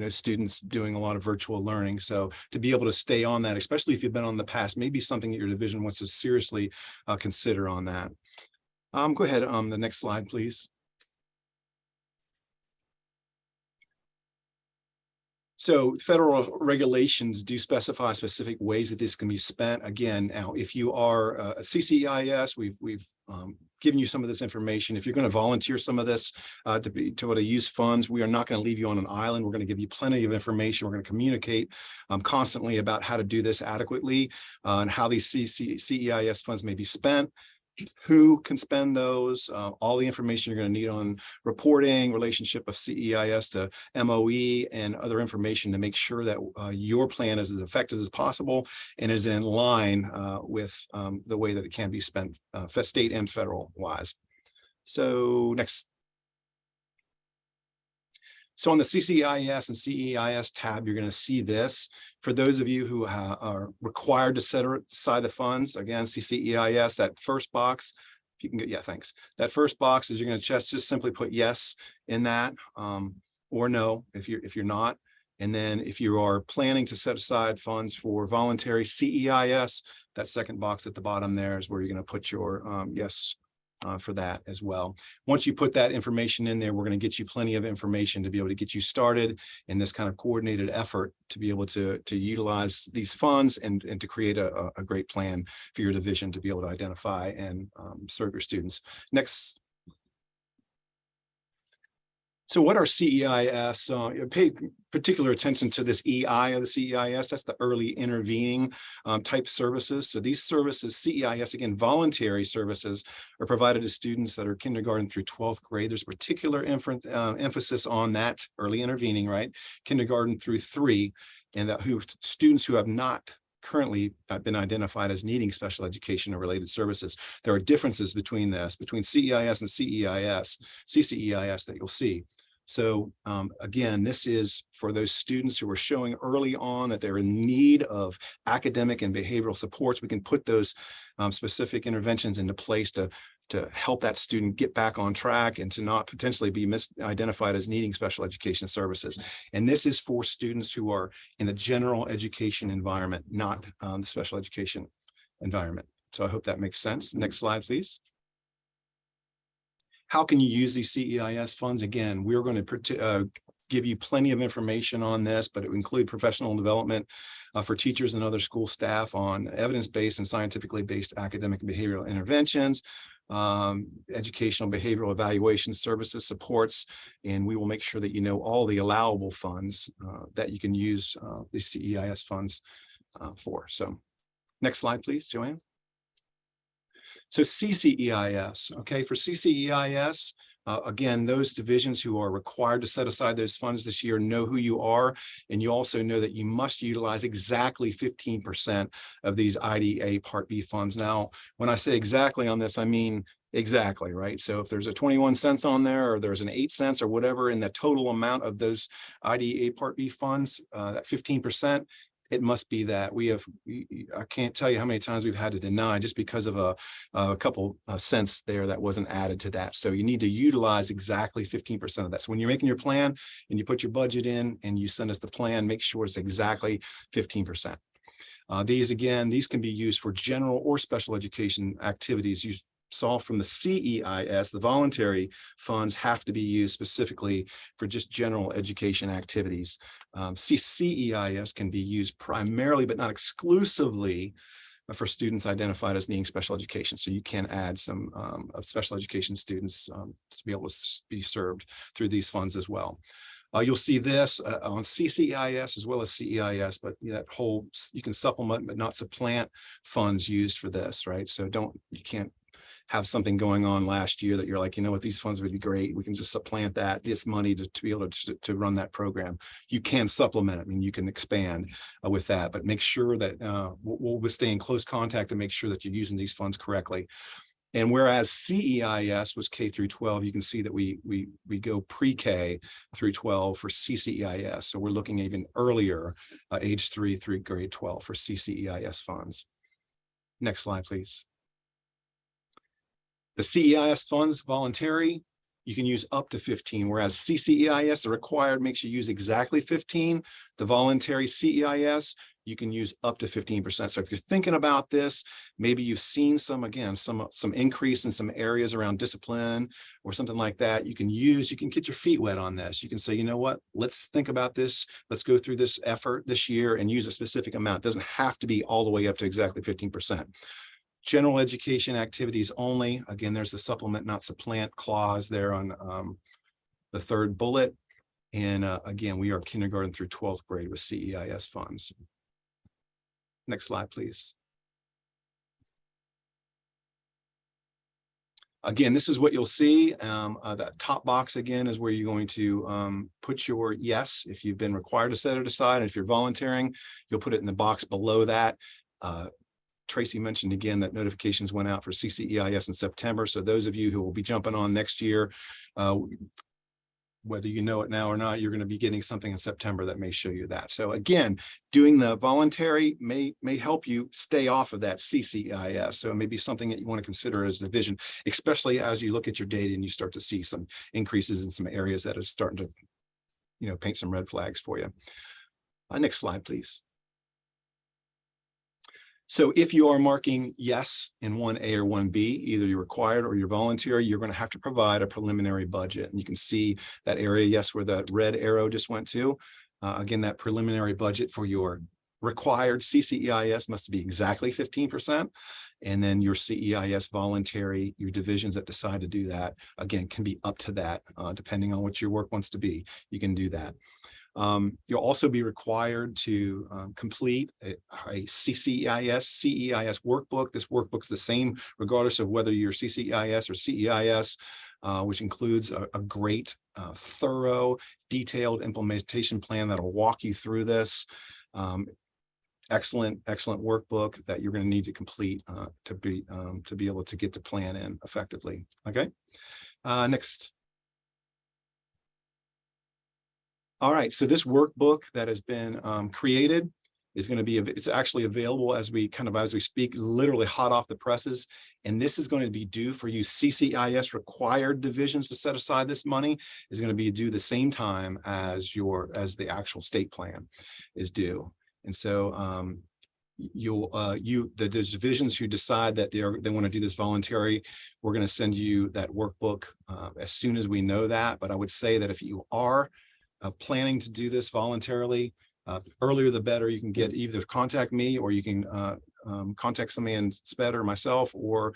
students doing a lot of virtual learning. So to be able to stay on that, especially if you've been on the past, maybe something that your division wants to seriously consider on that. Go ahead, the next slide, please. So federal regulations do specify specific ways that this can be spent. Again, now, if you are a CCEIS, we've giving you some of this information. If you're going to volunteer some of this to be able to use funds, we are not going to leave you on an island. We're going to give you plenty of information. We're going to communicate constantly about how to do this adequately and how these CEIS funds may be spent, who can spend those, all the information you're going to need on reporting, relationship of CEIS to MOE, and other information to make sure that your plan is as effective as possible and is in line with the way that it can be spent, state and federal wise. So next. So on the CCEIS and CEIS tab, you're going to see this. For those of you who are required to set aside the funds, again, CCEIS, that first box, if you can get, yeah, thanks. That first box is you're going to just simply put yes in that, or no if you're not. And then if you are planning to set aside funds for voluntary CEIS, that second box at the bottom there is where you're going to put your yes for that as well. Once you put that information in there, we're going to get you plenty of information to be able to get you started in this kind of coordinated effort to be able to utilize these funds and to create a great plan for your division to be able to identify and serve your students. Next. So what are CEIS? Pay particular attention to this EI of the CEIS. That's the early intervening type services. So these services, CEIS, again, voluntary services, are provided to students that are kindergarten through 12th grade. There's particular emphasis on that early intervening, right? Kindergarten through 3, and that students who have not currently been identified as needing special education or related services. There are differences between this, between CEIS and CCEIS that you'll see. So again, this is for those students who are showing early on that they're in need of academic and behavioral supports. We can put those specific interventions into place to help that student get back on track and to not potentially be misidentified as needing special education services. And this is for students who are in the general education environment, not the special education environment. So I hope that makes sense. Next slide, please. How can you use these CEIS funds? Again, we're going to give you plenty of information on this, but it would include professional development for teachers and other school staff on evidence-based and scientifically based academic and behavioral interventions, educational behavioral evaluation services, supports, and we will make sure that you know all the allowable funds that you can use the CEIS funds for. So next slide, please, Joanne. So CCEIS, okay, for CCEIS, again, those divisions who are required to set aside those funds this year know who you are, and you also know that you must utilize exactly 15% of these IDA Part B funds. Now, when I say exactly on this, I mean exactly, right? So if there's a 21 cents on there, or there's an 8 cents or whatever in the total amount of those IDA Part B funds, that 15%, it must be that. I can't tell you how many times we've had to deny just because of a couple cents there that wasn't added to that. So you need to utilize exactly 15% of that. So when you're making your plan and you put your budget in and you send us the plan, make sure it's exactly 15%. These can be used for general or special education activities. You saw from the CEIS, the voluntary funds have to be used specifically for just general education activities. CEIS can be used primarily, but not exclusively, for students identified as needing special education. So you can add some of special education students to be able to be served through these funds as well. You'll see this on CCEIS as well as CEIS, but that whole, you can supplement but not supplant funds used for this, right? So you can't have something going on last year that you're like, you know what, these funds would be great. We can just supplant this money to be able to run that program. You can supplement it. I mean, you can expand with that, but make sure that we'll stay in close contact to make sure that you're using these funds correctly. And whereas CEIS was K through 12, you can see that we go pre-K through 12 for CCEIS. So we're looking even earlier, age 3 through grade 12 for CCEIS funds. Next slide, please. The CEIS funds, voluntary, you can use up to 15, whereas CCEIS, the required, makes you use exactly 15. The voluntary CEIS, you can use up to 15%. So if you're thinking about this, maybe you've seen some increase in some areas around discipline or something like that. You can get your feet wet on this. You can say, you know what, let's think about this. Let's go through this effort this year and use a specific amount. It doesn't have to be all the way up to exactly 15%. general education activities only. Again, there's the supplement, not supplant clause there on the third bullet. And again, we are kindergarten through 12th grade with CEIS funds. Next slide, please. Again, this is what you'll see. That top box again is where you're going to put your yes, if you've been required to set it aside. And if you're volunteering, you'll put it in the box below that. Tracy mentioned again that notifications went out for CCEIS in September. So those of you who will be jumping on next year, whether you know it now or not, you're going to be getting something in September that may show you that. So again, doing the voluntary may help you stay off of that CCEIS. So it may be something that you want to consider as a division, especially as you look at your data and you start to see some increases in some areas that is starting to, you know, paint some red flags for you. Next slide, please. So if you are marking yes in 1A or 1B, either you're required or you're voluntary, you're going to have to provide a preliminary budget. And you can see that area, yes, where the red arrow just went to. Again, that preliminary budget for your required CCEIS must be exactly 15%. And then your CEIS voluntary, your divisions that decide to do that, again, can be up to that, depending on what your work wants to be. You can do that. You'll also be required to complete a CCEIS workbook. This workbook's the same regardless of whether you're CCEIS or CEIS, which includes a great, thorough, detailed implementation plan that'll walk you through this. Excellent workbook that you're going to need to complete to be able to get the plan in effectively. Okay, next. All right, so this workbook that has been created is going to be, it's actually available as we speak, literally hot off the presses. And this is going to be due for you CCEIS required divisions to set aside this money is going to be due the same time as the actual state plan is due. And so the divisions who decide that they want to do this voluntary, we're going to send you that workbook as soon as we know that. But I would say that if you are planning to do this voluntarily, earlier the better. You can get either contact me or you can contact somebody in SPED or myself, or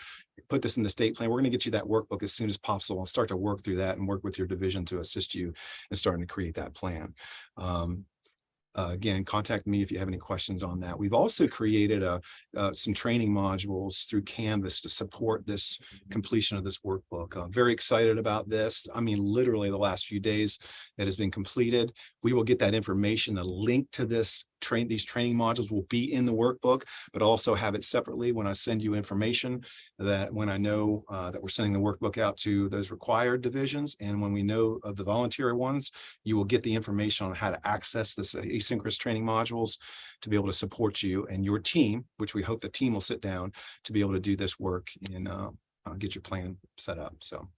put this in the state plan. We're going to get you that workbook as soon as possible and start to work through that and work with your division to assist you in starting to create that plan. Again, contact me if you have any questions on that. We've also created some training modules through Canvas to support this completion of this workbook. I'm very excited about this. I mean, literally the last few days that has been completed. We will get that information, the link to these training modules will be in the workbook, but also have it separately when I send you information, that when I know that we're sending the workbook out to those required divisions. And when we know of the voluntary ones, you will get the information on how to access this asynchronous training modules to be able to support you and your team, which we hope the team will sit down to be able to do this work and get your plan set up. So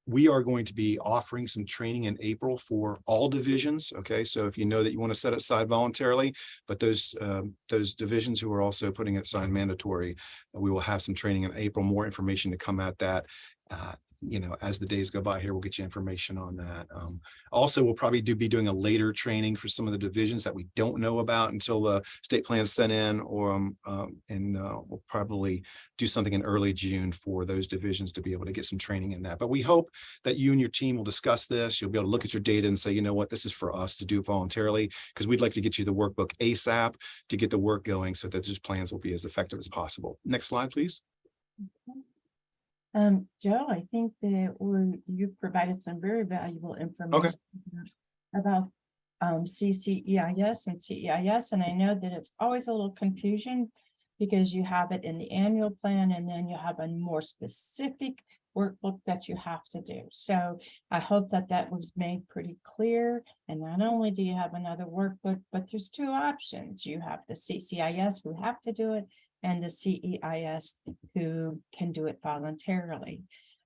we are going to be offering some training in April for all divisions. Okay, so if you know that you want to set it aside voluntarily, but those divisions who are also putting it aside mandatory, we will have some training in April. More information to come at that. You know, as the days go by here, we'll get you information on that. Also, we'll probably be doing a later training for some of the divisions that we don't know about until the state plan is sent in, or we'll probably do something in early June for those divisions to be able to get some training in that. But we hope that you and your team will discuss this. You'll be able to look at your data and say, you know what, this is for us to do voluntarily, because we'd like to get you the workbook ASAP to get the work going so that those plans will be as effective as possible. Next slide, please. Okay. Joe, I think that you provided some very valuable information about CCEIS and CEIS, and I know that it's always a little confusion because you have it in the annual plan and then you have a more specific workbook that you have to do. So I hope that that was made pretty clear. And not only do you have another workbook, but there's two options. You have the CCEIS who have to do it, and the CEIS who can do it voluntarily.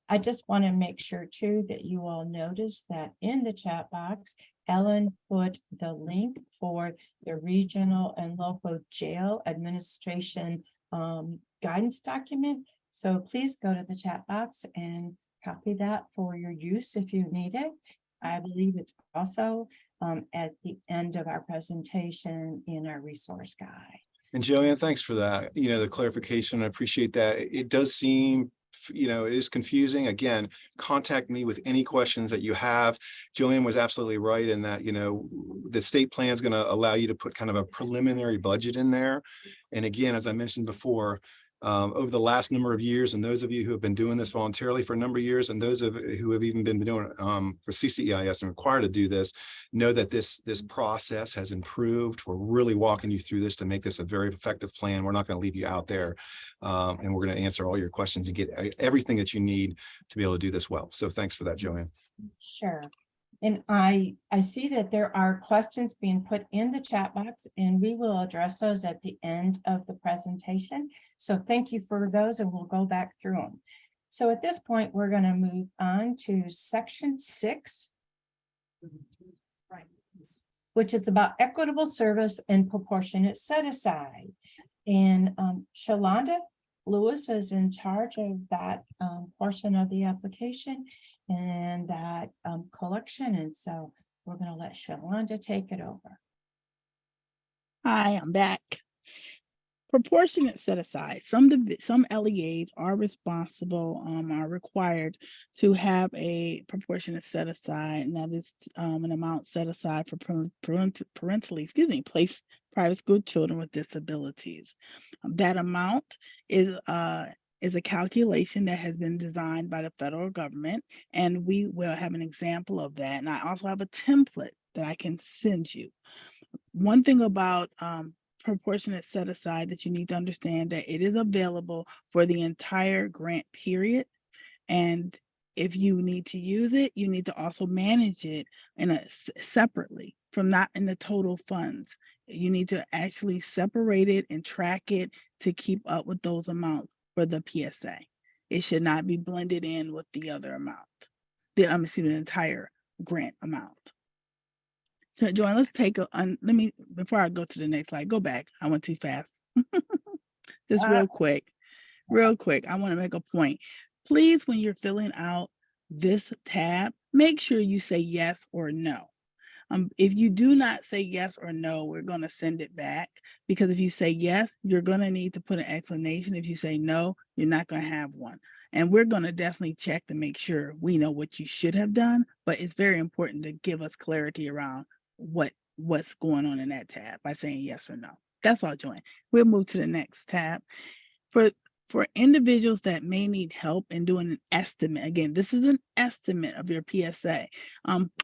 I just want to make sure too that you all notice that in the chat box, Ellen put the link for the regional and local jail administration guidance document. So please go to the chat box and copy that for your use if you need it. I believe it's also at the end of our presentation in our resource guide. And Joanne, thanks for that. The clarification. I appreciate that. It does seem, it is confusing. Again, contact me with any questions that you have. Joanne was absolutely right in that, the state plan is going to allow you to put kind of a preliminary budget in there. And again, as I mentioned before, over the last number of years, and those of you who have been doing this voluntarily for a number of years, and those of who have even been doing it for CCEIS and required to do this, know that this process has improved. We're really walking you through this to make this a very effective plan. We're not going to leave you out there, and we're going to answer all your questions and get everything that you need to be able to do this well. So thanks for that, Joanne. Sure. And I see that there are questions being put in the chat box, and we will address those at the end of the presentation. So thank you for those, and we'll go back through them. So at this point, we're going to move on to section 6, which is about equitable service and proportionate set aside. And Shalonda Lewis is in charge of that portion of the application and that collection. And so we're going to let Shalonda take it over. Hi, I'm back. Proportionate set aside. Some LEAs are responsible, are required to have a proportionate set aside, and that is an amount set aside for parentally, placed private school children with disabilities. That amount is a calculation that has been designed by the federal government, and we will have an example of that. And I also have a template that I can send you. One thing about proportionate set aside that you need to understand that it is available for the entire grant period. And if you need to use it, you need to also manage it separately from not in the total funds. You need to actually separate it and track it to keep up with those amounts for the PSA. It should not be blended in with the other amount, the entire grant amount. So, Joanne, let's take before I go to the next slide, go back. I went too fast. Just real quick. I want to make a point. Please, when you're filling out this tab, make sure you say yes or no. If you do not say yes or no, we're going to send it back, because if you say yes, you're going to need to put an explanation. If you say no, you're not going to have one. And we're going to definitely check to make sure we know what you should have done, but it's very important to give us clarity around what's going on in that tab by saying yes or no. That's all, Joanne. We'll move to the next tab. For individuals that may need help in doing an estimate, again, this is an estimate of your PSA.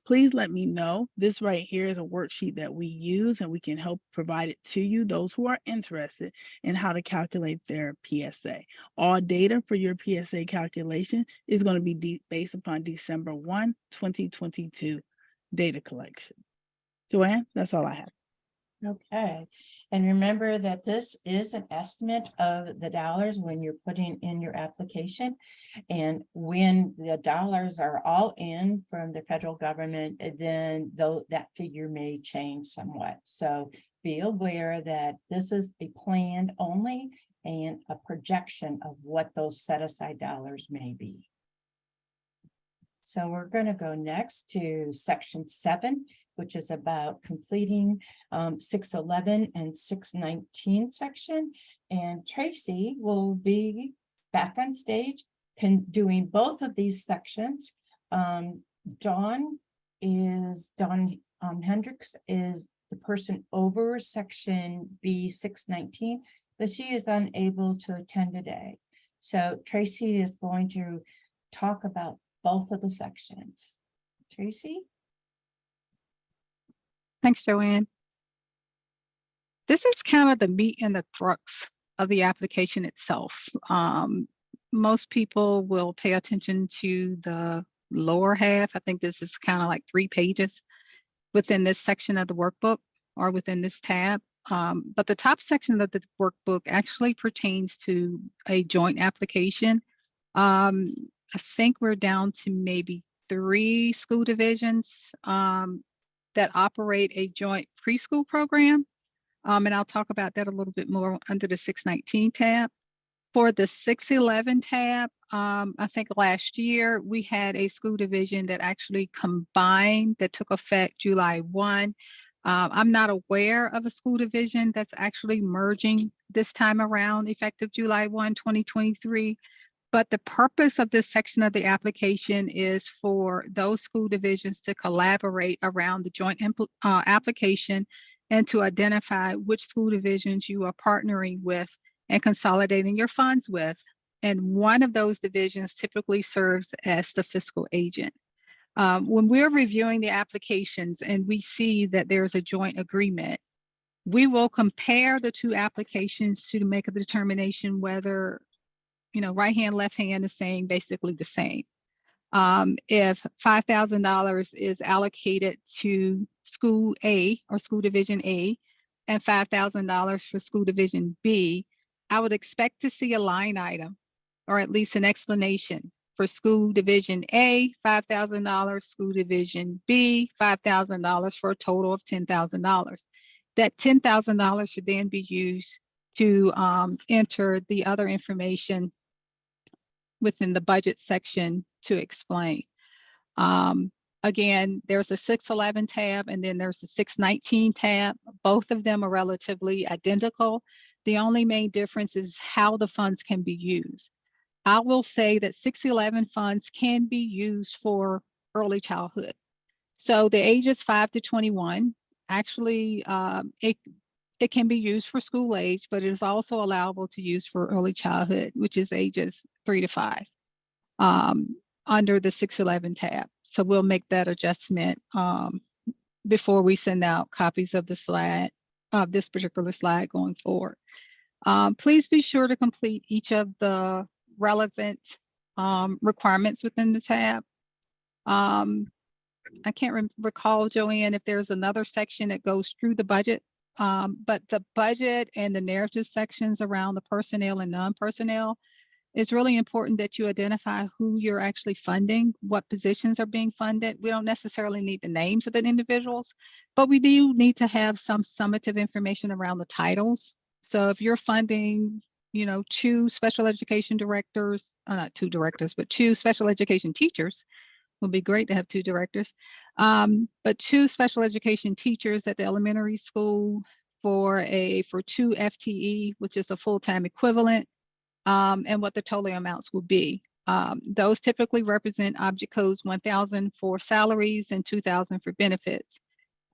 Please let me know. This right here is a worksheet that we use, and we can help provide it to you, those who are interested in how to calculate their PSA. All data for your PSA calculation is going to be based upon December 1, 2022 data collection. Joanne, that's all I have. Okay, and remember that this is an estimate of the dollars when you're putting in your application. And when the dollars are all in from the federal government, then that figure may change somewhat. So be aware that this is a plan only and a projection of what those set aside dollars may be. So we're going to go next to section 7, which is about completing 611 and 619 section. And Tracy will be back on stage doing both of these sections. Dawn Hendricks is the person over section B 619, but she is unable to attend today. So Tracy is going to talk about both of the sections. Tracy? Thanks, Joanne. This is kind of the meat and the crux of the application itself. Most people will pay attention to the lower half. I think this is kind of like 3 pages within this section of the workbook or within this tab. But the top section of the workbook actually pertains to a joint application. I think we're down to maybe 3 school divisions that operate a joint preschool program. And I'll talk about that a little bit more under the 619 tab. For the 611 tab, I think last year we had a school division that actually combined, that took effect July 1. I'm not aware of a school division that's actually merging this time around, effective July 1, 2023. But the purpose of this section of the application is for those school divisions to collaborate around the joint application and to identify which school divisions you are partnering with and consolidating your funds with. And one of those divisions typically serves as the fiscal agent. When we're reviewing the applications and we see that there's a joint agreement, we will compare the two applications to make a determination whether, right hand, left hand is saying basically the same. If $5,000 is allocated to school A or school division A and $5,000 for school division B, I would expect to see a line item or at least an explanation for school division A, $5,000, school division B, $5,000 for a total of $10,000. That $10,000 should then be used to enter the other information within the budget section to explain. Again, there's a 611 tab and then there's a 619 tab. Both of them are relatively identical. The only main difference is how the funds can be used. I will say that 611 funds can be used for early childhood. So the ages 5 to 21, actually, it can be used for school age, but it is also allowable to use for early childhood, which is ages 3 to 5, under the 611 tab. So we'll make that adjustment before we send out copies of the slide, of this particular slide going forward. Please be sure to complete each of the relevant requirements within the tab. I can't recall, Joanne, if there's another section that goes through the budget, but the budget and the narrative sections around the personnel and non-personnel, it's really important that you identify who you're actually funding, what positions are being funded. We don't necessarily need the names of the individuals, but we do need to have some summative information around the titles. So if you're funding, two special education directors, not two directors, but two special education teachers, would be great to have two directors, but two special education teachers at the elementary school for two FTE, which is a full-time equivalent, and what the total amounts will be. Those typically represent object codes 1,000 for salaries and 2,000 for benefits.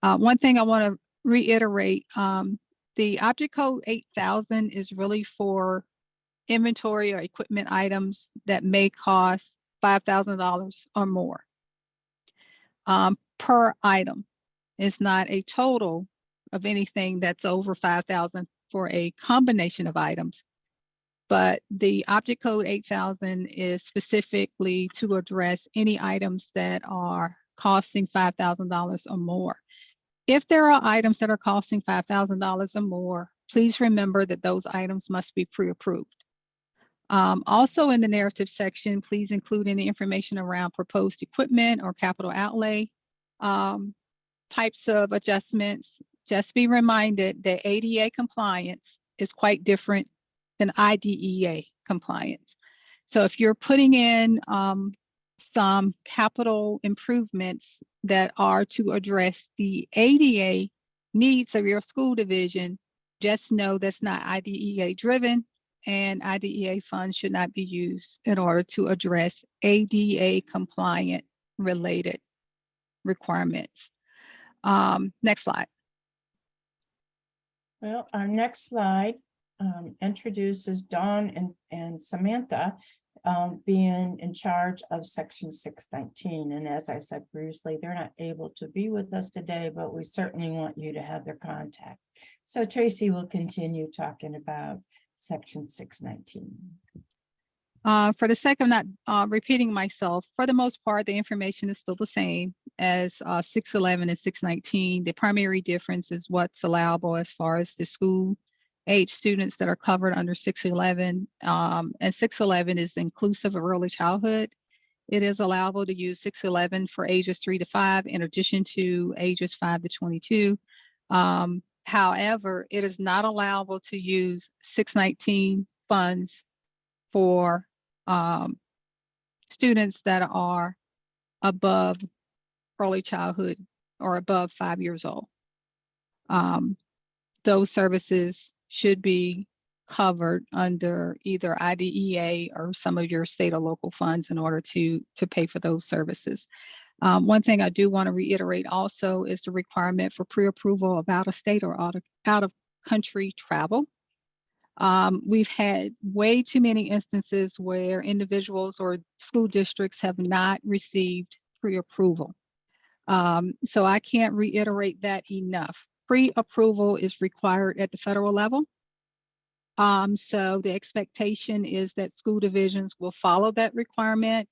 One thing I want to reiterate, the object code 8,000 is really for inventory or equipment items that may cost $5,000 or more per item. It's not a total of anything that's over 5,000 for a combination of items. But the object code 8,000 is specifically to address any items that are costing $5,000 or more. If there are items that are costing $5,000 or more, please remember that those items must be pre-approved. Also in the narrative section, please include any information around proposed equipment or capital outlay, types of adjustments. Just be reminded that ADA compliance is quite different than IDEA compliance. So if you're putting in some capital improvements that are to address the ADA needs of your school division, just know that's not IDEA driven, and IDEA funds should not be used in order to address ADA compliant related requirements. Next slide. Well, our next slide introduces Dawn and Samantha being in charge of section 619. And as I said previously, they're not able to be with us today, but we certainly want you to have their contact. So Tracy will continue talking about section 619. For the sake of not repeating myself, for the most part, the information is still the same as 611 and 619. The primary difference is what's allowable as far as the school age students that are covered under 611. And 611 is inclusive of early childhood. It is allowable to use 611 for ages 3 to 5 in addition to ages 5 to 22. However, it is not allowable to use 619 funds for students that are above early childhood or above 5 years old. those services should be covered under either IDEA or some of your state or local funds in order to pay for those services. One thing I do want to reiterate also is the requirement for pre-approval of out-of-state or out-of-country travel. We've had way too many instances where individuals or school districts have not received pre-approval. So I can't reiterate that enough. Pre-approval is required at the federal level. So the expectation is that school divisions will follow that requirement,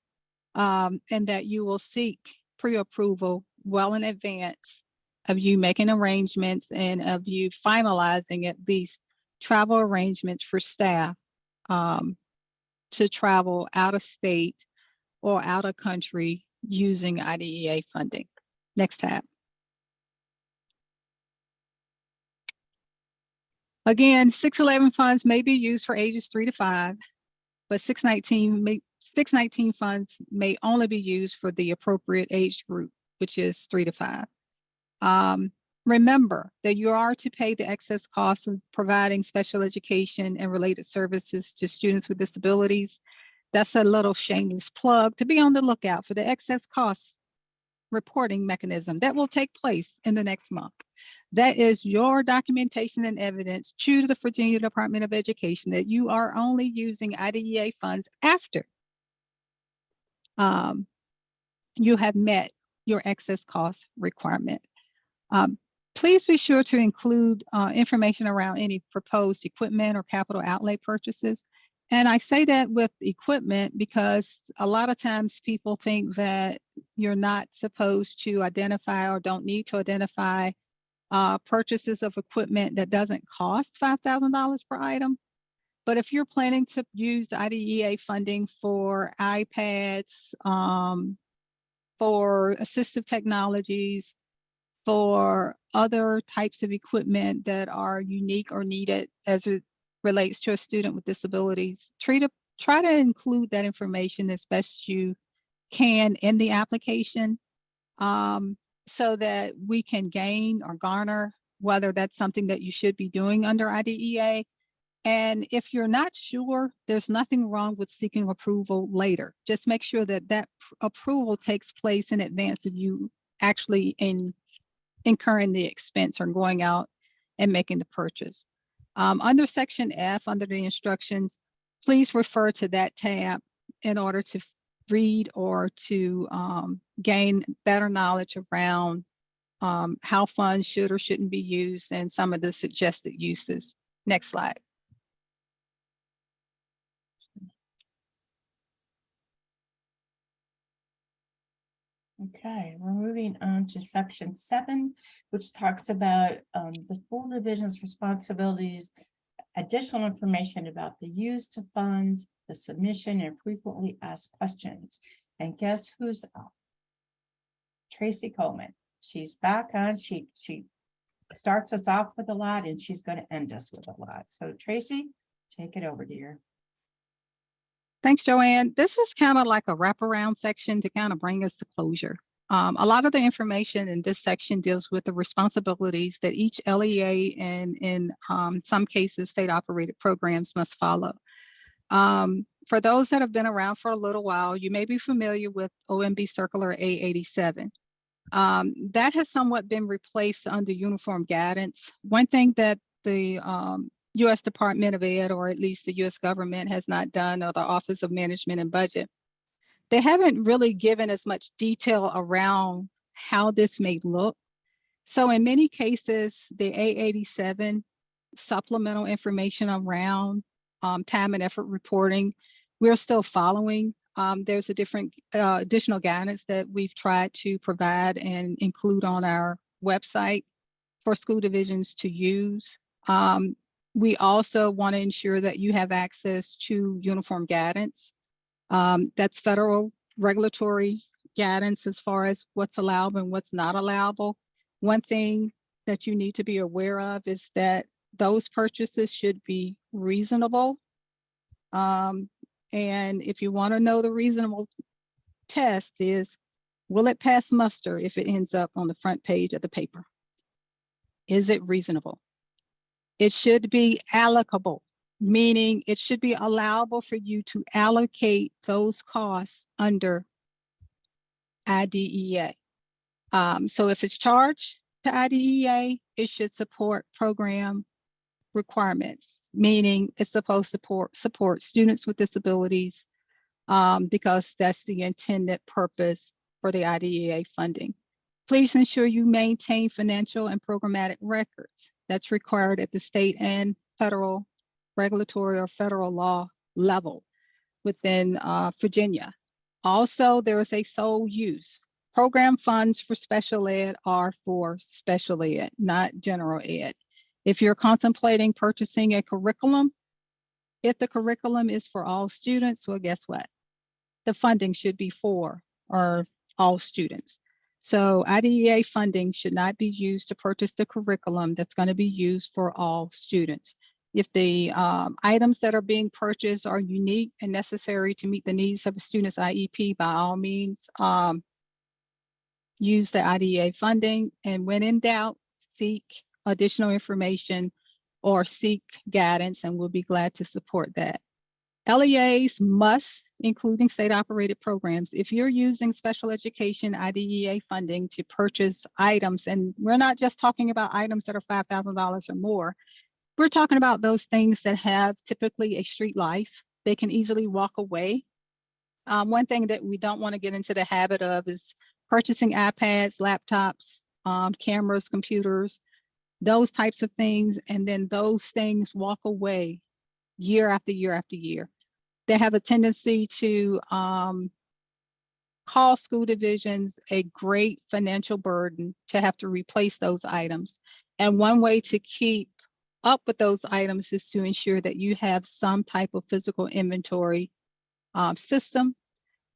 and that you will seek pre-approval well in advance of you making arrangements and of you finalizing at least travel arrangements for staff to travel out of state or out of country using IDEA funding. Next tab. Again, 611 funds may be used for ages 3 to 5, but 619 funds may only be used for the appropriate age group, which is 3 to 5. Remember that you are to pay the excess costs of providing special education and related services to students with disabilities. That's a little shameless plug to be on the lookout for the excess costs reporting mechanism that will take place in the next month. That is your documentation and evidence to the Virginia Department of Education that you are only using IDEA funds after you have met your excess cost requirement. Please be sure to include information around any proposed equipment or capital outlay purchases. And I say that with equipment because a lot of times people think that you're not supposed to identify or don't need to identify purchases of equipment that doesn't cost $5,000 per item. But if you're planning to use IDEA funding for iPads, for assistive technologies, for other types of equipment that are unique or needed as it relates to a student with disabilities, try to include that information as best you can in the application, so that we can gain or garner whether that's something that you should be doing under IDEA. And if you're not sure, there's nothing wrong with seeking approval later. Just make sure that that approval takes place in advance of you actually incurring the expense or going out and making the purchase. Under section F, under the instructions, please refer to that tab in order to read or to gain better knowledge around how funds should or shouldn't be used and some of the suggested uses. Next slide. Okay, we're moving on to section 7, which talks about the school division's responsibilities, additional information about the use of funds, the submission, and frequently asked questions. And guess who's up? Tracy Coleman. She's back on. She starts us off with a lot, and she's going to end us with a lot. So Tracy, take it over, dear. Thanks, Joanne. This is kind of like a wraparound section to kind of bring us to closure. A lot of the information in this section deals with the responsibilities that each LEA and in some cases state operated programs must follow. For those that have been around for a little while, you may be familiar with OMB Circular A87. That has somewhat been replaced under uniform guidance. One thing that the U.S. Department of Ed, or at least the U.S. government, has not done, or the Office of Management and Budget, they haven't really given as much detail around how this may look. So in many cases, the A87 supplemental information around time and effort reporting, we're still following. There's a different additional guidance that we've tried to provide and include on our website for school divisions to use. We also want to ensure that you have access to uniform guidance. That's federal regulatory guidance as far as what's allowable and what's not allowable. One thing that you need to be aware of is that those purchases should be reasonable. And if you want to know the reasonable test is, will it pass muster if it ends up on the front page of the paper? Is it reasonable? It should be allocable, meaning it should be allowable for you to allocate those costs under IDEA. So if it's charged to IDEA, it should support program requirements, meaning it's supposed to support students with disabilities because that's the intended purpose for the IDEA funding. Please ensure you maintain financial and programmatic records. That's required at the state and federal regulatory or federal law level within Virginia. Also, there is a sole use. Program funds for special ed are for special ed, not general ed. If you're contemplating purchasing a curriculum, if the curriculum is for all students, well, guess what? The funding should be for or all students. So IDEA funding should not be used to purchase the curriculum that's going to be used for all students. If the items that are being purchased are unique and necessary to meet the needs of a student's IEP, by all means, use the IDEA funding. And when in doubt, seek additional information or seek guidance, and we'll be glad to support that. LEAs must, including state-operated programs, if you're using special education IDEA funding to purchase items, and we're not just talking about items that are $5,000 or more, we're talking about those things that have typically a street life. They can easily walk away. One thing that we don't want to get into the habit of is purchasing iPads, laptops, cameras, computers, those types of things, and then those things walk away year after year after year. They have a tendency to cause school divisions a great financial burden to have to replace those items. And one way to keep up with those items is to ensure that you have some type of physical inventory system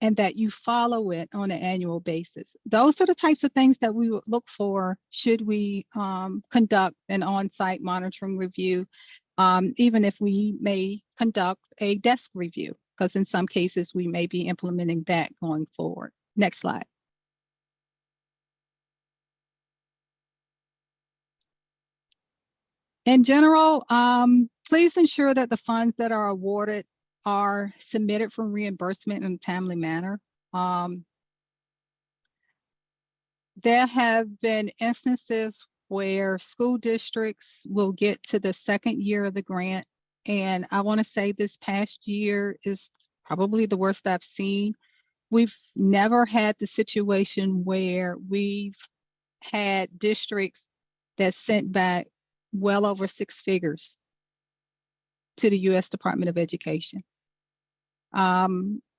and that you follow it on an annual basis. Those are the types of things that we would look for should we conduct an on-site monitoring review, even if we may conduct a desk review, because in some cases we may be implementing that going forward. Next slide. In general, please ensure that the funds that are awarded are submitted for reimbursement in a timely manner. There have been instances where school districts will get to the second year of the grant, and I want to say this past year is probably the worst I've seen. We've never had the situation where we've had districts that sent back well over 6 figures to the U.S. Department of Education.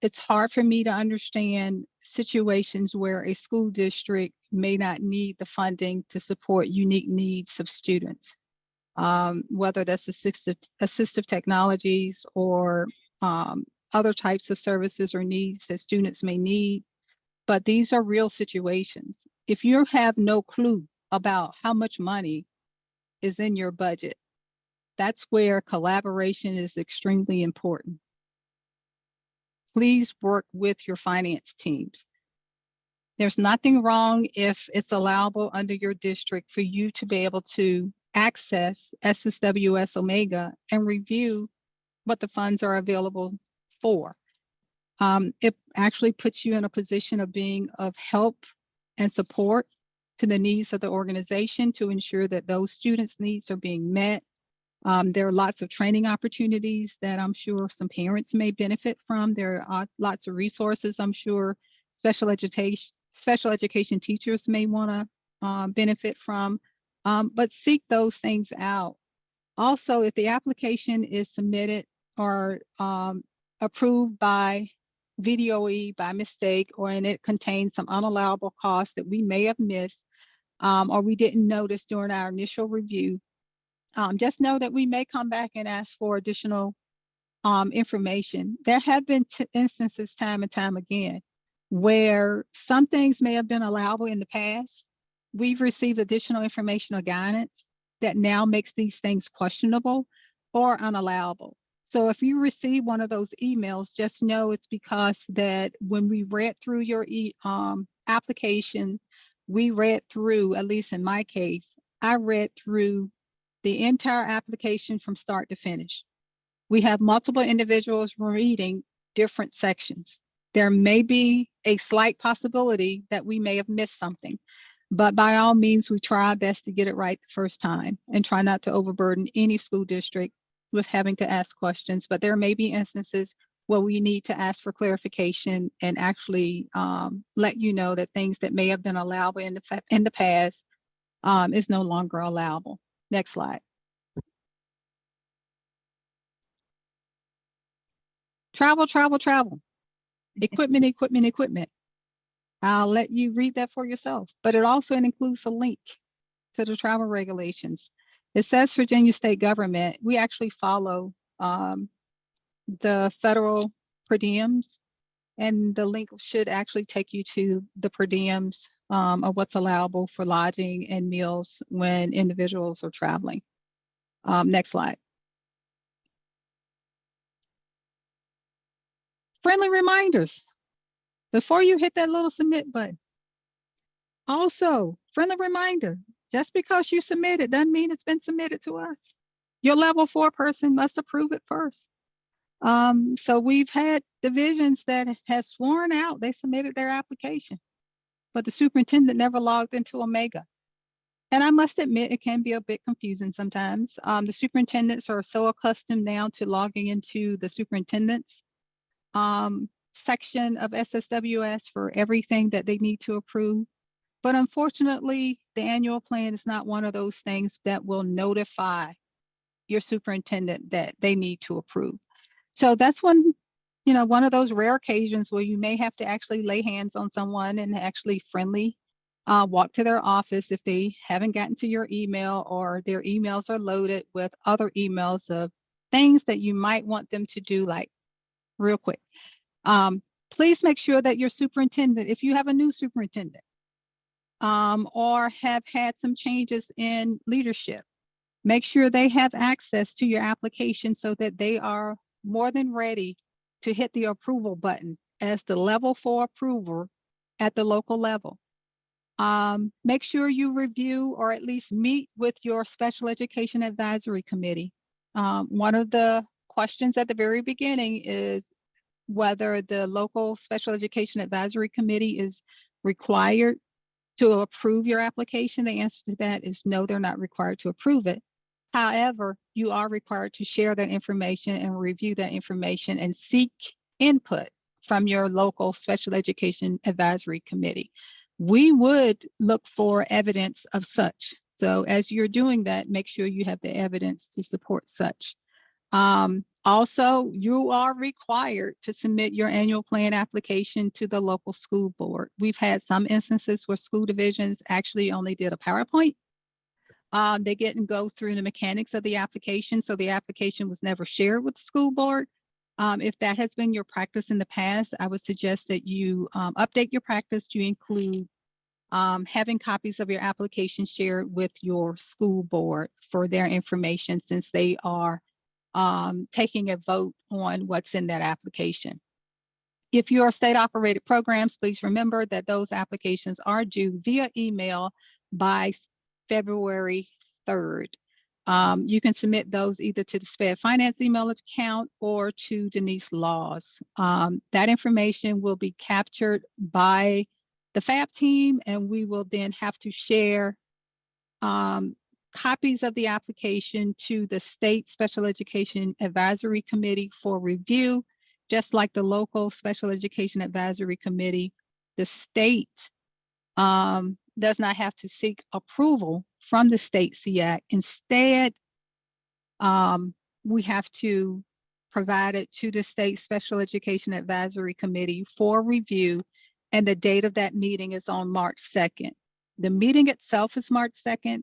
It's hard for me to understand situations where a school district may not need the funding to support unique needs of students, whether that's assistive technologies or other types of services or needs that students may need. But these are real situations. If you have no clue about how much money is in your budget, that's where collaboration is extremely important. Please work with your finance teams. There's nothing wrong if it's allowable under your district for you to be able to access SSWS Omega and review what the funds are available for. It actually puts you in a position of being of help and support to the needs of the organization to ensure that those students' needs are being met. There are lots of training opportunities that I'm sure some parents may benefit from. There are lots of resources I'm sure special education teachers may want to benefit from, but seek those things out. Also, if the application is submitted or approved by VDOE by mistake, and it contains some unallowable costs that we may have missed or we didn't notice during our initial review, just know that we may come back and ask for additional information. There have been instances time and time again where some things may have been allowable in the past. We've received additional information or guidance that now makes these things questionable or unallowable. So if you receive one of those emails, just know it's because that when we read through your application, we read through, at least in my case, I read through the entire application from start to finish. We have multiple individuals reading different sections. There may be a slight possibility that we may have missed something, but by all means, we try our best to get it right the first time and try not to overburden any school district with having to ask questions. But there may be instances where we need to ask for clarification and actually let you know that things that may have been allowable in the past is no longer allowable. Next slide. Travel, travel, travel. Equipment, equipment, equipment. I'll let you read that for yourself, but it also includes a link to the travel regulations. It says Virginia state government. We actually follow the federal per diems, and the link should actually take you to the per diems of what's allowable for lodging and meals when individuals are traveling. Next slide. Friendly reminders before you hit that little submit button. Also, friendly reminder, just because you submit it doesn't mean it's been submitted to us. Your level 4 person must approve it first. So we've had divisions that have sworn out they submitted their application, but the superintendent never logged into Omega. And I must admit, it can be a bit confusing sometimes. The superintendents are so accustomed now to logging into the superintendent's section of SSWS for everything that they need to approve. But unfortunately, the annual plan is not one of those things that will notify your superintendent that they need to approve. So that's one of those rare occasions where you may have to actually lay hands on someone and actually friendly walk to their office if they haven't gotten to your email or their emails are loaded with other emails of things that you might want them to do, like real quick. Please make sure that your superintendent, if you have a new superintendent or have had some changes in leadership, make sure they have access to your application so that they are more than ready to hit the approval button as the level 4 approver at the local level. Make sure you review or at least meet with your special education advisory committee. One of the questions at the very beginning is whether the local special education advisory committee is required to approve your application. The answer to that is no, they're not required to approve it. However, you are required to share that information and review that information and seek input from your local special education advisory committee. We would look for evidence of such. So as you're doing that, make sure you have the evidence to support such. Also, you are required to submit your annual plan application to the local school board. We've had some instances where school divisions actually only did a PowerPoint. They didn't go through the mechanics of the application, so the application was never shared with the school board. If that has been your practice in the past, I would suggest that you update your practice to include having copies of your application shared with your school board for their information, since they are taking a vote on what's in that application. If you are state operated programs, please remember that those applications are due via email by February 3rd. You can submit those either to the SPED Finance email account or to Denise Laws. That information will be captured by the FAB team, and we will then have to share copies of the application to the State Special Education Advisory Committee for review. Just like the local Special Education Advisory Committee, the state does not have to seek approval from the state SEAC. Instead, we have to provide it to the State Special Education Advisory Committee for review, and the date of that meeting is on March 2nd. The meeting itself is March 2nd,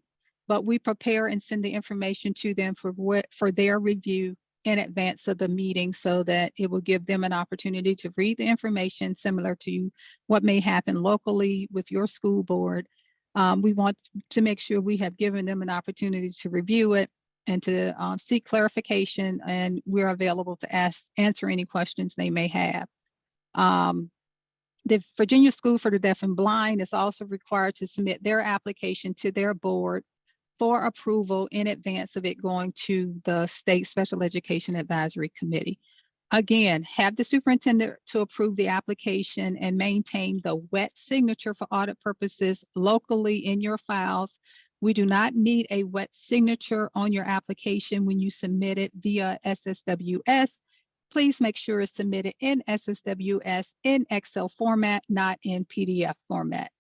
but we prepare and send the information to them for their review in advance of the meeting, so that it will give them an opportunity to read the information similar to what may happen locally with your school board. We want to make sure we have given them an opportunity to review it and to seek clarification, and we're available to answer any questions they may have. The Virginia School for the Deaf and Blind is also required to submit their application to their board for approval in advance of it going to the State Special Education Advisory Committee. Again, have the superintendent to approve the application and maintain the wet signature for audit purposes locally in your files. We do not need a wet signature on your application when you submit it via SSWS. Please make sure it's submitted in SSWS in Excel format, not in PDF format.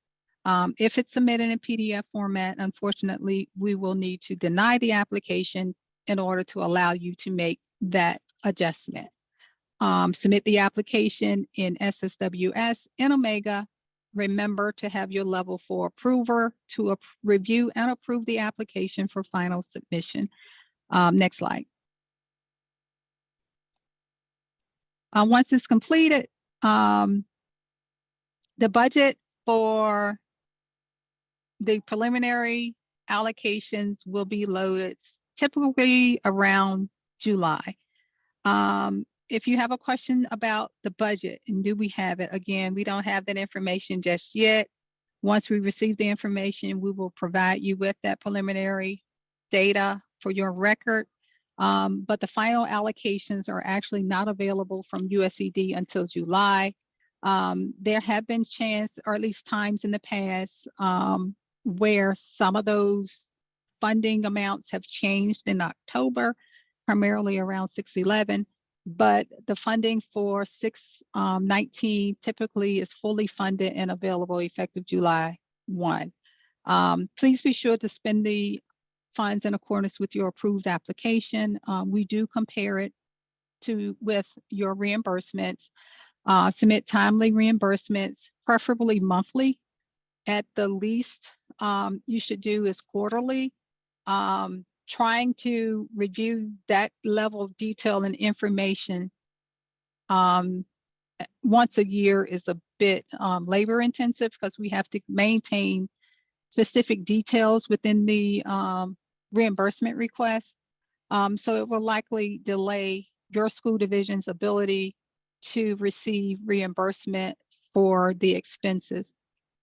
If it's submitted in PDF format, unfortunately, we will need to deny the application in order to allow you to make that adjustment. Submit the application in SSWS in Omega. Remember to have your level 4 approver to review and approve the application for final submission. Next slide. Once it's completed, the budget for the preliminary allocations will be loaded typically around July. If you have a question about the budget and do we have it, again, we don't have that information just yet. Once we receive the information, we will provide you with that preliminary data for your record. But the final allocations are actually not available from USED until July. There have been chance, or at least times in the past, where some of those funding amounts have changed in October, primarily around 6/11. But the funding for 6/19 typically is fully funded and available effective July 1. Please be sure to spend the funds in accordance with your approved application. We do compare it with your reimbursements. Submit timely reimbursements, preferably monthly. At the least, you should do is quarterly. Trying to review that level of detail and information once a year is a bit labor intensive because we have to maintain specific details within the reimbursement request. So it will likely delay your school division's ability to receive reimbursement for the expenses.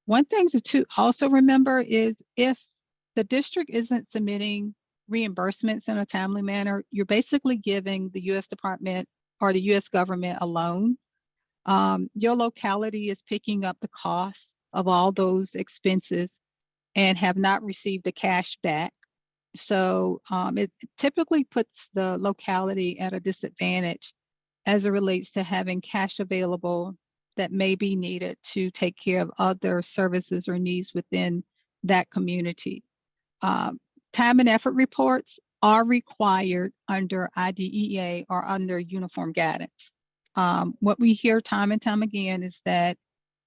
One thing to also remember is if the district isn't submitting reimbursements in a timely manner, you're basically giving the U.S. Department or the U.S. government a loan. Your locality is picking up the cost of all those expenses and have not received the cash back. So it typically puts the locality at a disadvantage as it relates to having cash available that may be needed to take care of other services or needs within that community. Time and effort reports are required under IDEA or under uniform guidance. What we hear time and time again is that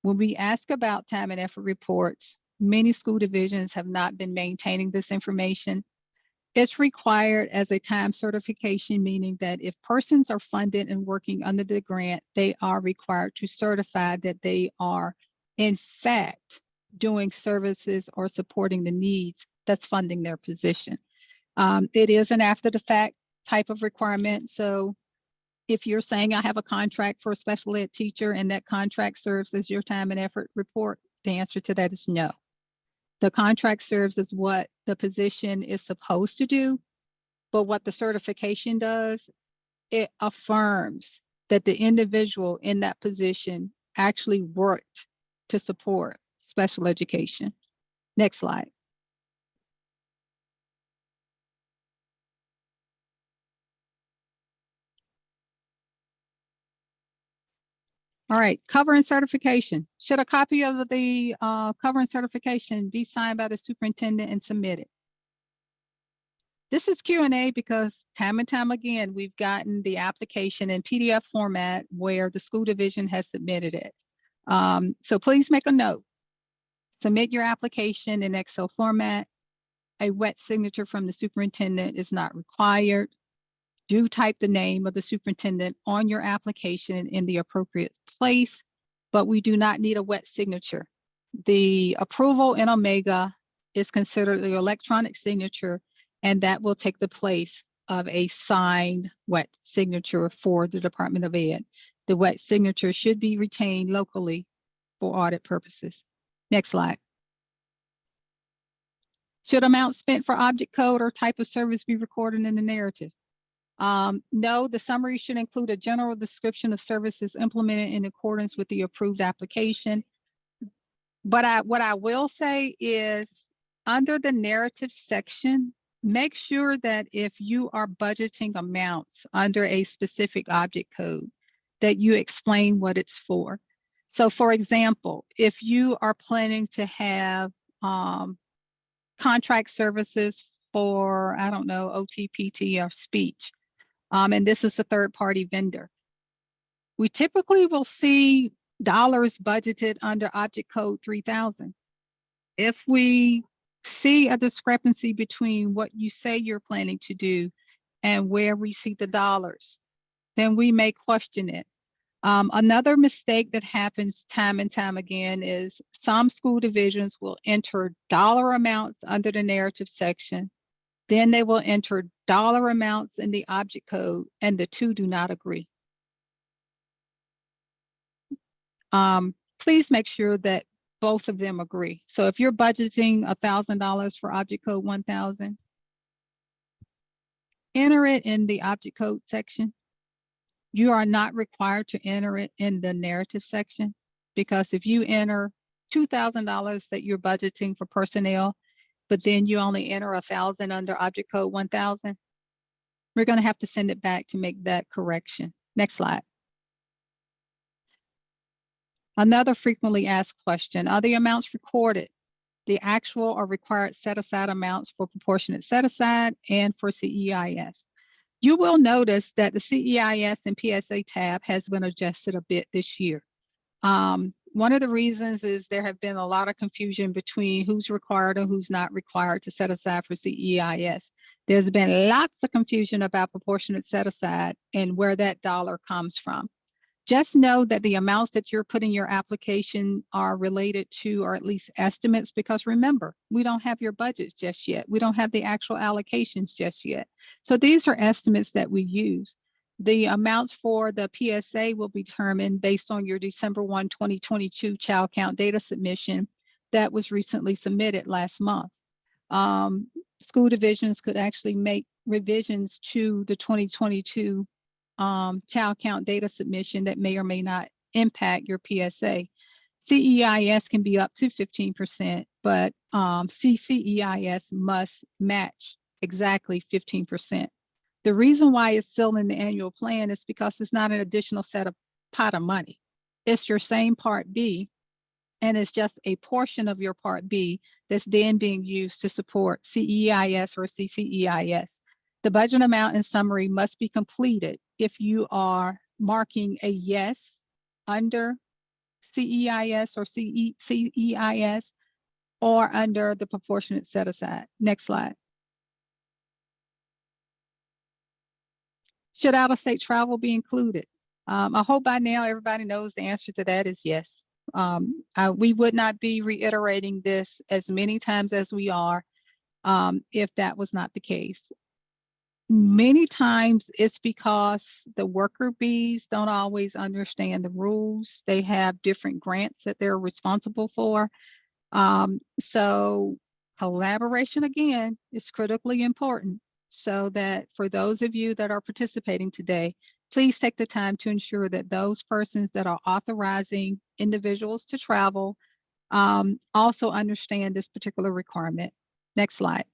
when we ask about time and effort reports, many school divisions have not been maintaining this information. It's required as a time certification, meaning that if persons are funded and working under the grant, they are required to certify that they are, in fact, doing services or supporting the needs that's funding their position. It is an after the fact type of requirement. So if you're saying I have a contract for a special ed teacher and that contract serves as your time and effort report, the answer to that is no. The contract serves as what the position is supposed to do, but what the certification does, it affirms that the individual in that position actually worked to support special education. Next slide. All right, cover and certification. Should a copy of the cover and certification be signed by the superintendent and submitted? This is Q&A because time and time again, we've gotten the application in PDF format where the school division has submitted it. So please make a note. Submit your application in Excel format. A wet signature from the superintendent is not required. Do type the name of the superintendent on your application in the appropriate place, but we do not need a wet signature. The approval in Omega is considered the electronic signature, and that will take the place of a signed wet signature for the Department of Ed. The wet signature should be retained locally for audit purposes. Next slide. Should amounts spent for object code or type of service be recorded in the narrative? No, the summary should include a general description of services implemented in accordance with the approved application. But what I will say is, under the narrative section, make sure that if you are budgeting amounts under a specific object code, that you explain what it's for. So for example, if you are planning to have contract services for, I don't know, OTPT or speech, and this is a third-party vendor, we typically will see dollars budgeted under object code 3000. If we see a discrepancy between what you say you're planning to do and where we see the dollars, then we may question it. Another mistake that happens time and time again is some school divisions will enter dollar amounts under the narrative section. Then they will enter dollar amounts in the object code, and the two do not agree. Please make sure that both of them agree. So if you're budgeting $1,000 for object code 1000, enter it in the object code section. You are not required to enter it in the narrative section, because if you enter $2,000 that you're budgeting for personnel, but then you only enter 1,000 under object code 1000, we're going to have to send it back to make that correction. Next slide. Another frequently asked question: are the amounts recorded the actual or required set aside amounts for proportionate set aside and for CEIS? You will notice that the CEIS and PSA tab has been adjusted a bit this year. One of the reasons is there have been a lot of confusion between who's required and who's not required to set aside for CEIS. There's been lots of confusion about proportionate set aside and where that dollar comes from. Just know that the amounts that you're putting in your application are related to, or at least estimates, because remember, we don't have your budgets just yet. We don't have the actual allocations just yet. So these are estimates that we use. The amounts for the PSA will be determined based on your December 1, 2022 child count data submission that was recently submitted last month. School divisions could actually make revisions to the 2022 child count data submission that may or may not impact your PSA. CEIS can be up to 15%, but CCEIS must match exactly 15%. The reason why it's still in the annual plan is because it's not an additional set of pot of money. It's your same Part B, and it's just a portion of your Part B that's then being used to support CEIS or CCEIS. The budget amount and summary must be completed if you are marking a yes under CEIS or CEIS or under the proportionate set aside. Next slide. Should out-of-state travel be included? I hope by now everybody knows the answer to that is yes. We would not be reiterating this as many times as we are if that was not the case. Many times it's because the worker bees don't always understand the rules. They have different grants that they're responsible for. So collaboration, again, is critically important, so that for those of you that are participating today, please take the time to ensure that those persons that are authorizing individuals to travel also understand this particular requirement. Next slide.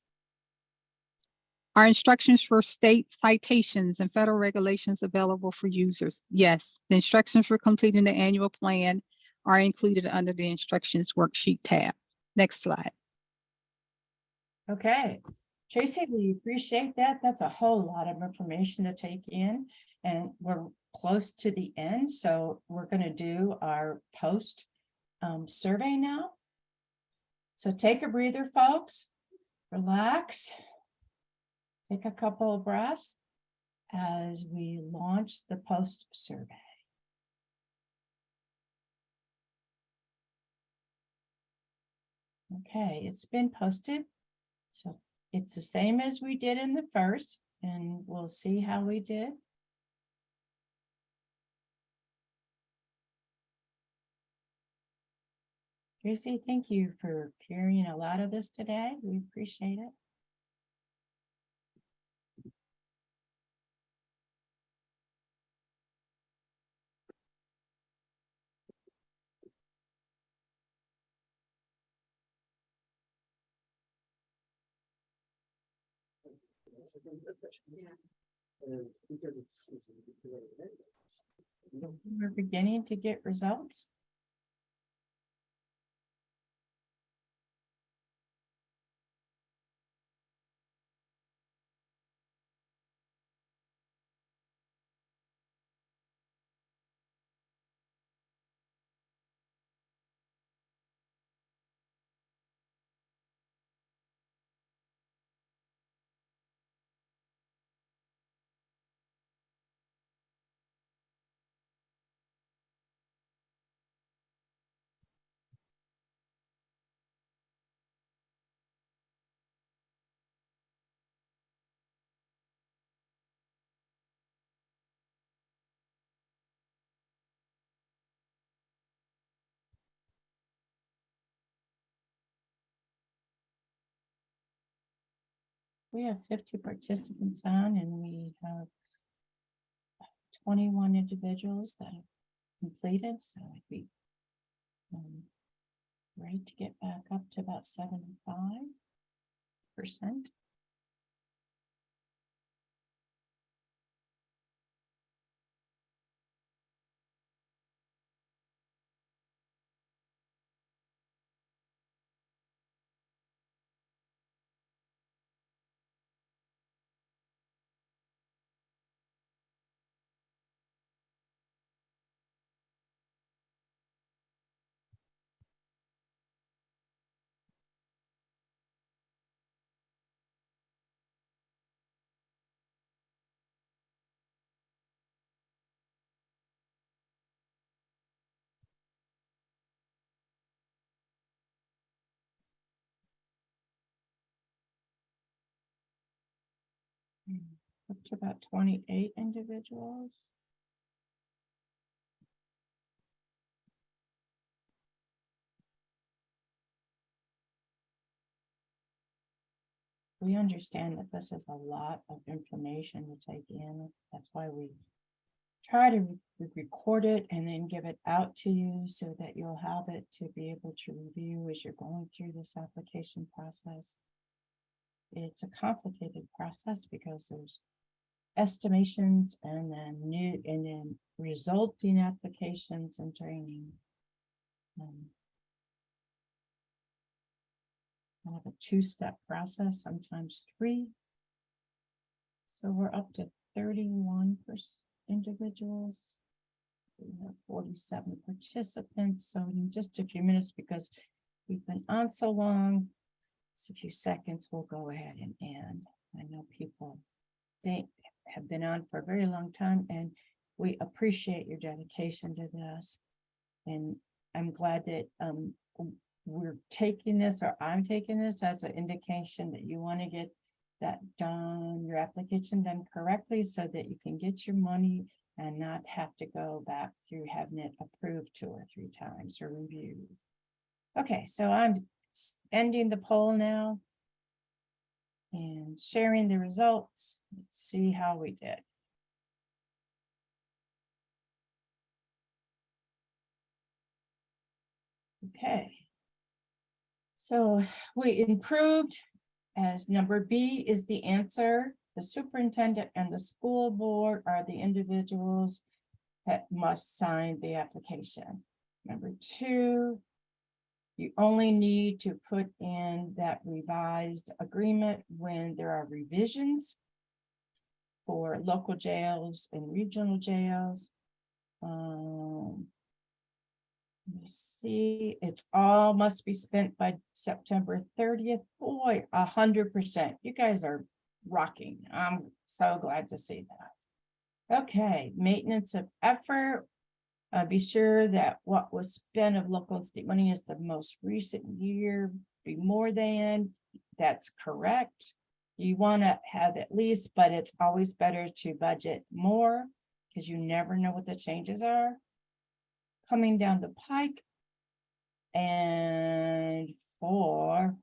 Are instructions for state citations and federal regulations available for users? Yes, the instructions for completing the annual plan are included under the instructions worksheet tab. Next slide. Okay, Tracy, we appreciate that. That's a whole lot of information to take in, and we're close to the end. So we're going to do our post survey now. So take a breather, folks. Relax. Take a couple of breaths as we launch the post survey. Okay, it's been posted. So it's the same as we did in the first, and we'll see how we did. Tracy, thank you for carrying a lot of this today. We appreciate it. We're beginning to get results. We have 50 participants on and we have 21 individuals that have completed, so it'd be great to get back up to about 75%. Up to about 28 individuals. We understand that this is a lot of information to take in. That's why we try to record it and then give it out to you so that you'll have it to be able to review as you're going through this application process. It's a complicated process because there's estimations and then resulting applications and training. Kind of a two-step process, sometimes 3. So we're up to 31 individuals. We have 47 participants. So in just a few minutes, because we've been on so long, just a few seconds, we'll go ahead and end. I know people, they have been on for a very long time and we appreciate your dedication to this. And I'm glad that we're taking this, or I'm taking this as an indication that you want to get that done, your application done correctly so that you can get your money and not have to go back through having it approved 2 or 3 times or reviewed. Okay, so I'm ending the poll now and sharing the results. Let's see how we did. Okay. So we improved as number B is the answer. The superintendent and the school board are the individuals that must sign the application. Number 2, you only need to put in that revised agreement when there are revisions for local jails and regional jails. Let me see, it's all must be spent by September 30th. Boy, 100%. You guys are rocking. I'm so glad to see that. Okay, maintenance of effort. Be sure that what was spent of local and state money is the most recent year, be more than, that's correct. You want to have at least, but it's always better to budget more because you never know what the changes are. Coming down the pike, And for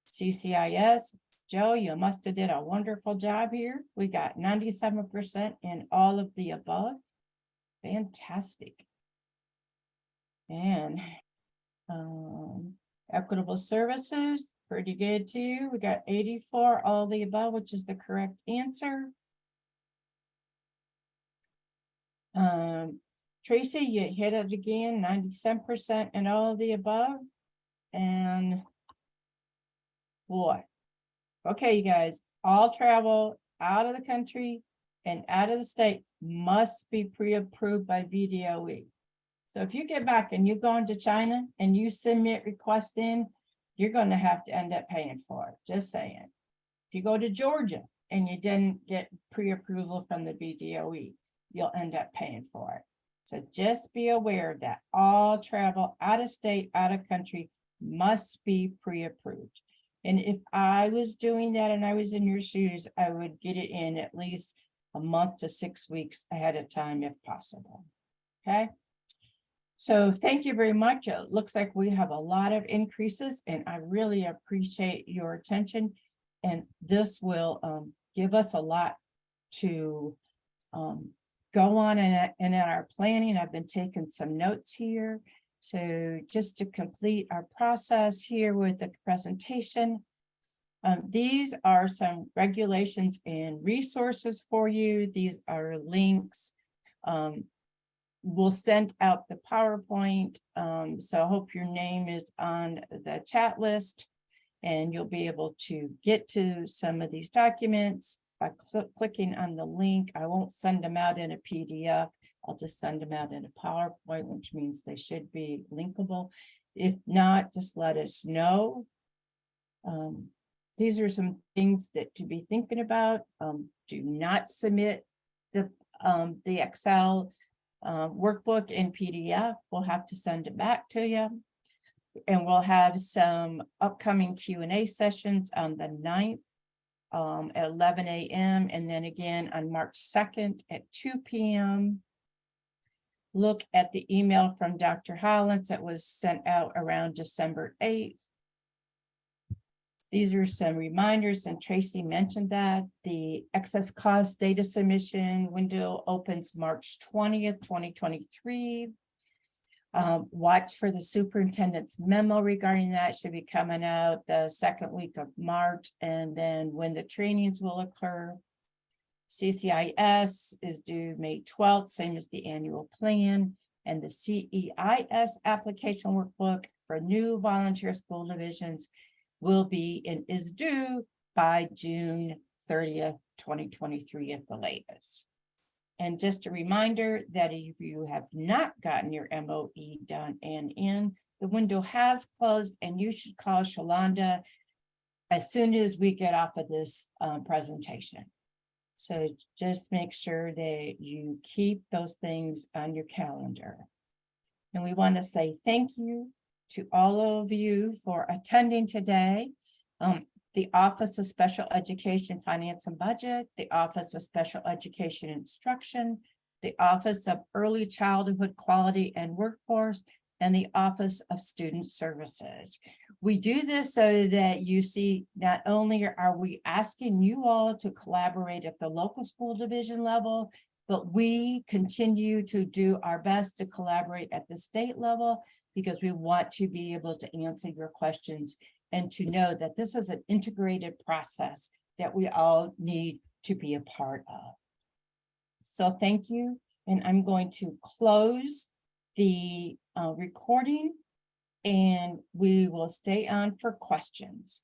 CCIS, Joe, you must have did a wonderful job here. We got 97% in all of the above. Fantastic. And equitable services, pretty good too. We got 84, all the above, which is the correct answer. Tracy, you hit it again, 97% and all of the above. And boy, okay, you guys, all travel out of the country and out of the state must be pre-approved by VDOE. So if you get back and you go into China and you submit requests in, you're going to have to end up paying for it, just saying. If you go to Georgia and you didn't get pre-approval from the VDOE, you'll end up paying for it. So just be aware that all travel out of state, out of country must be pre-approved. And if I was doing that and I was in your shoes, I would get it in at least a month to 6 weeks ahead of time if possible. Okay. So thank you very much. It looks like we have a lot of increases and I really appreciate your attention. And this will give us a lot to go on in our planning. I've been taking some notes here. So just to complete our process here with the presentation, these are some regulations and resources for you. These are links. We'll send out the PowerPoint. So I hope your name is on the chat list and you'll be able to get to some of these documents by clicking on the link. I won't send them out in a PDF. I'll just send them out in a PowerPoint, which means they should be linkable. If not, just let us know. These are some things that to be thinking about. Do not submit the Excel workbook in PDF. We'll have to send it back to you. And we'll have some upcoming Q&A sessions on the 9th. At 11 a.m. and then again on March 2nd at 2 p.m. Look at the email from Dr. Hollins that was sent out around December 8th. These are some reminders, and Tracy mentioned that the excess cost data submission window opens March 20th, 2023. Watch for the superintendent's memo regarding that. Should be coming out the second week of March, and then when the trainings will occur. CCIS is due May 12th, same as the annual plan, and the CEIS application workbook for new volunteer school divisions will be and is due by June 30th, 2023 at the latest. And just a reminder that if you have not gotten your MOE done and in, the window has closed and you should call Shalonda as soon as we get off of this presentation. So just make sure that you keep those things on your calendar. And we want to say thank you to all of you for attending today. The Office of Special Education Finance and Budget, the Office of Special Education Instruction, the Office of Early Childhood Quality and Workforce, and the Office of Student Services. We do this so that you see, not only are we asking you all to collaborate at the local school division level, but we continue to do our best to collaborate at the state level because we want to be able to answer your questions and to know that this is an integrated process that we all need to be a part of. So thank you. And I'm going to close the recording and we will stay on for questions.